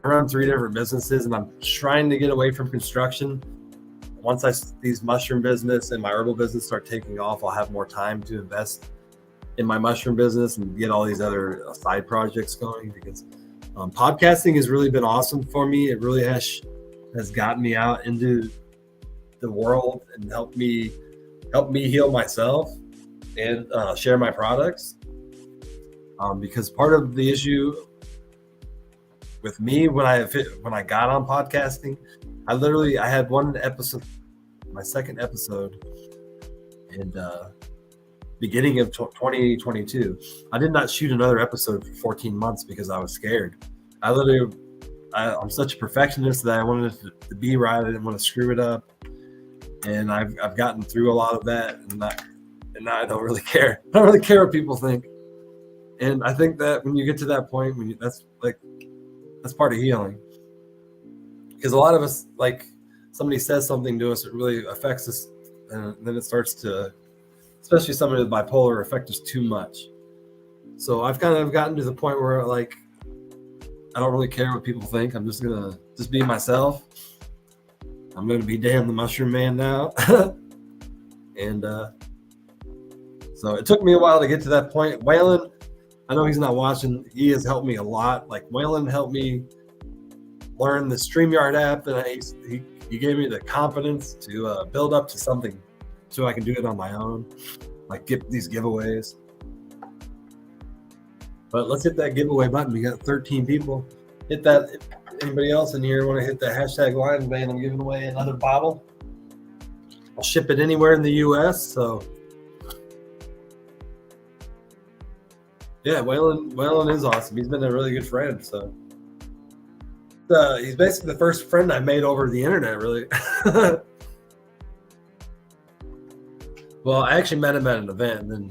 run 3 different businesses, and I'm trying to get away from construction. Once these mushroom business and my herbal business start taking off, I'll have more time to invest in my mushroom business and get all these other side projects going, because Podcasting has really been awesome for me. It really has gotten me out into the world and helped me heal myself and share my products. Because part of the issue with me when I got on podcasting, I had one episode, my second episode, in beginning of 2022. I did not shoot another episode for 14 months because I was scared. I'm such a perfectionist that I wanted it to be right. I didn't want to screw it up, and I've gotten through a lot of that, and now I don't really care. I don't really care what people think. And I think that when you get to that point, that's part of healing. Because a lot of us, like, somebody says something to us, it really affects us, and then it starts to, especially somebody with bipolar, affect us too much. So I've kind of gotten to the point where, like, I don't really care what people think. I'm just gonna be myself. I'm gonna be Dan the Mushroom Man now. And so it took me a while to get to that point. Waylon, I know he's not watching. He has helped me a lot. Like, Waylon helped me learn the StreamYard app, and he gave me the confidence to build up to something so I can do it on my own, like get these giveaways. But let's hit that giveaway button. We got 13 people. Hit that. If anybody else in here want to hit the hashtag Lions Band? I'm giving away another bottle. I'll ship it anywhere in the U.S. So yeah, Waylon is awesome. He's been a really good friend. So he's basically the first friend I made over the internet, really. Well, I actually met him at an event, and then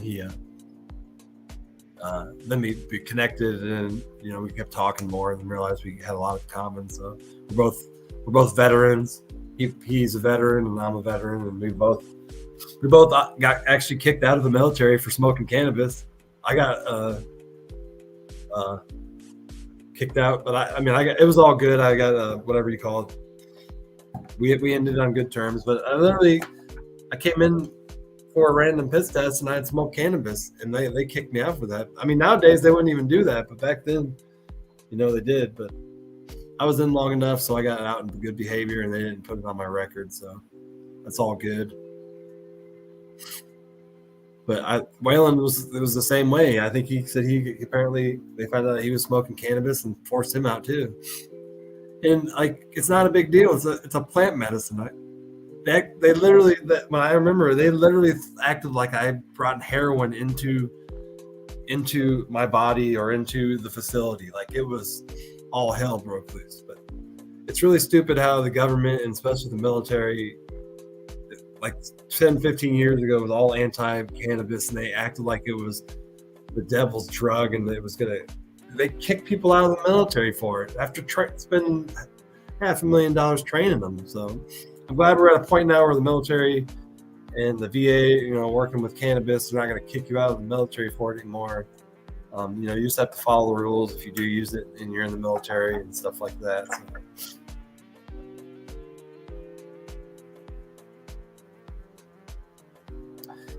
then we connected, and we kept talking more, and realized we had a lot in common. So we're both veterans. He's a veteran, and I'm a veteran, and we both got actually kicked out of the military for smoking cannabis. I got kicked out, but it was all good. I got whatever you call it. We ended on good terms, but I came in for a random piss test, and I had smoked cannabis, and they kicked me out for that. I mean, nowadays they wouldn't even do that, but back then, they did. But I was in long enough, so I got out in good behavior, and they didn't put it on my record, so that's all good. But Waylon was the same way. I think he said apparently they found out he was smoking cannabis and forced him out too. And it's not a big deal. It's a plant medicine. They literally, when I remember, they literally acted like I brought heroin into my body or into the facility. Like, it was all hell broke loose. But it's really stupid how the government, and especially the military, like 10, 15 years ago, was all anti-cannabis, and they acted like it was the devil's drug, and they kicked people out of the military for it after spending $500,000 training them. So I'm glad we're at a point now where the military and the VA, working with cannabis, they're not going to kick you out of the military for it anymore. You just have to follow the rules if you do use it and you're in the military and stuff like that. So,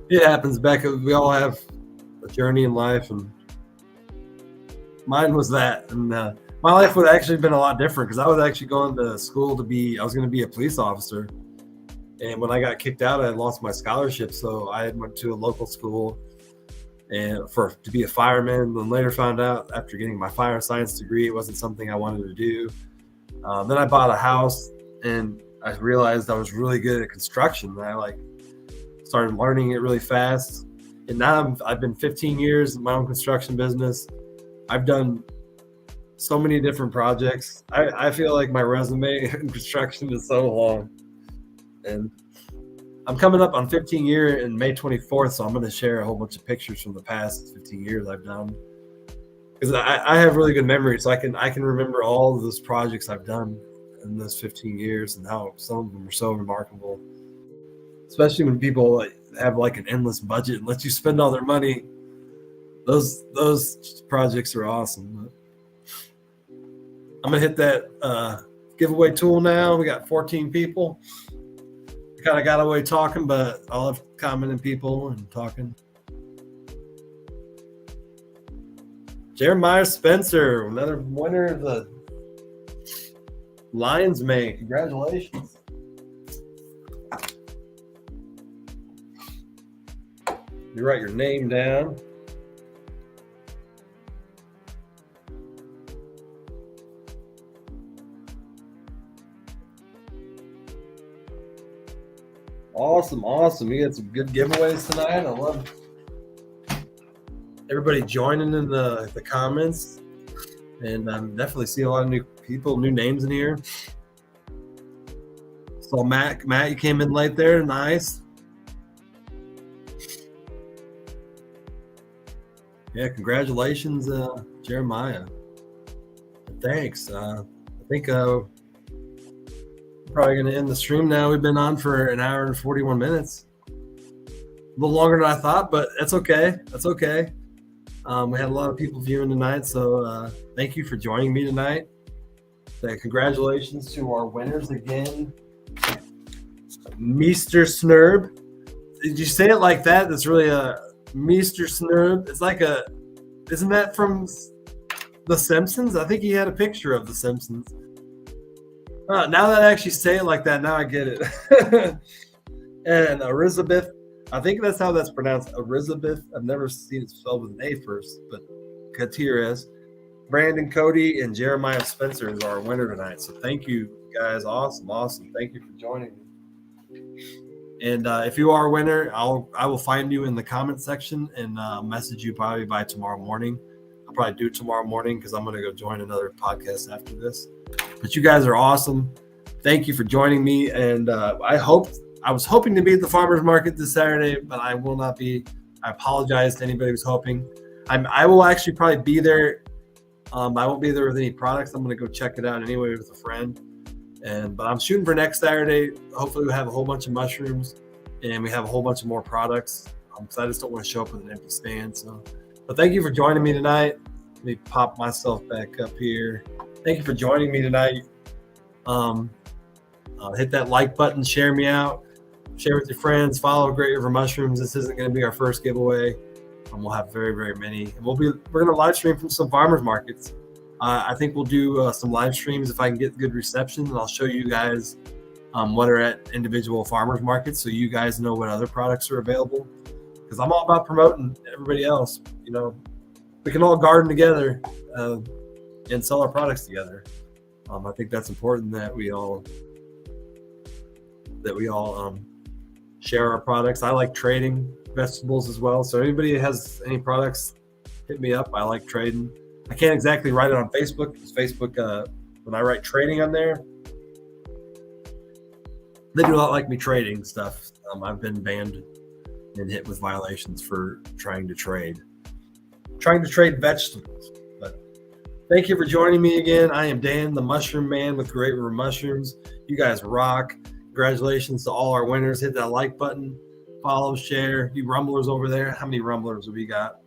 it happens, Becca. We all have a journey in life, and mine was that. And my life would have actually been a lot different, because I was actually going to school I was going to be a police officer. And when I got kicked out, I had lost my scholarship. So I went to a local school to be a fireman, and later found out after getting my fire science degree, it wasn't something I wanted to do. Then I bought a house, and I realized I was really good at construction. And I started learning it really fast. And now I've been 15 years in my own construction business. I've done so many different projects. I feel like my resume in construction is so long. And I'm coming up on 15 year in May 24th, so I'm going to share a whole bunch of pictures from the past 15 years I've done. Because I have really good memory, so I can remember all of those projects I've done in those 15 years, and how some of them are so remarkable. Especially when people have an endless budget and let you spend all their money. Those projects are awesome. But I'm gonna hit that giveaway tool now. We got 14 people. Kind of got away talking, but I love commenting people and talking. Jeremiah Spencer, another winner of the Lion's Mane. Congratulations. You write your name down. Awesome. You got some good giveaways tonight. I love everybody joining in the comments. And I'm definitely seeing a lot of new people, new names in here. So Matt, you came in late there. Nice. Yeah, congratulations, Jeremiah. Thanks. I think we're probably going to end the stream now. We've been on for an hour and 41 minutes. A little longer than I thought, but that's okay. That's okay. We had a lot of people viewing tonight, so thank you for joining me tonight. Congratulations to our winners again. Meester Snurb. Did you say it like that? That's really a Meester Snurb. It's like isn't that from The Simpsons? I think he had a picture of The Simpsons. Now that I actually say it like that, now I get it. And Elizabeth, I think that's how that's pronounced. Elizabeth. I've never seen it spelled with an A first, but Gutierrez. Brandon Cody and Jeremiah Spencer is our winner tonight. So thank you guys. Awesome. Thank you for joining me. And if you are a winner, I will find you in the comment section and message you probably by tomorrow morning. I'll probably do it tomorrow morning because I'm going to go join another podcast after this. But you guys are awesome. Thank you for joining me. And I was hoping to be at the farmers market this Saturday, but I will not be. I apologize to anybody who's hoping. I will actually probably be there. I won't be there with any products. I'm going to go check it out anyway with a friend. But I'm shooting for next Saturday. Hopefully we have a whole bunch of mushrooms and we have a whole bunch of more products. Because I just don't want to show up with an empty stand. But thank you for joining me tonight. Let me pop myself back up here. Thank you for joining me tonight. Hit that like button, share me out, share with your friends, follow Great River Mushrooms. This isn't going to be our first giveaway. We'll have very, very many. And we're going to live stream from some farmers markets. I think we'll do some live streams if I can get good reception, and I'll show you guys what are at individual farmers markets, so you guys know what other products are available. Because I'm all about promoting everybody else. You know, we can all garden together and sell our products together. I think that's important that we all share our products. I like trading vegetables as well. So anybody that has any products, hit me up. I like trading. I can't exactly write it on Facebook because Facebook, when I write trading on there, they do not like me trading stuff. I've been banned and hit with violations for trying to trade vegetables. But thank you for joining me again. I am Dan, the Mushroom Man with Great River Mushrooms. You guys rock. Congratulations to all our winners. Hit that like button, follow, share. You rumblers over there, how many rumblers have we got?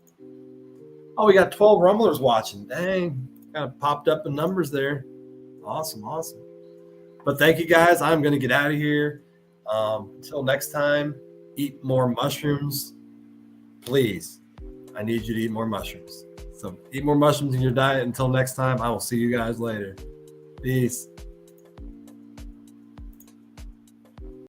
Oh, we got 12 rumblers watching. Dang, kind of popped up in numbers there. Awesome. But thank you guys. I'm going to get out of here. Until next time, eat more mushrooms. Please, I need you to eat more mushrooms. So eat more mushrooms in your diet. Until next time, I will see you guys later. Peace.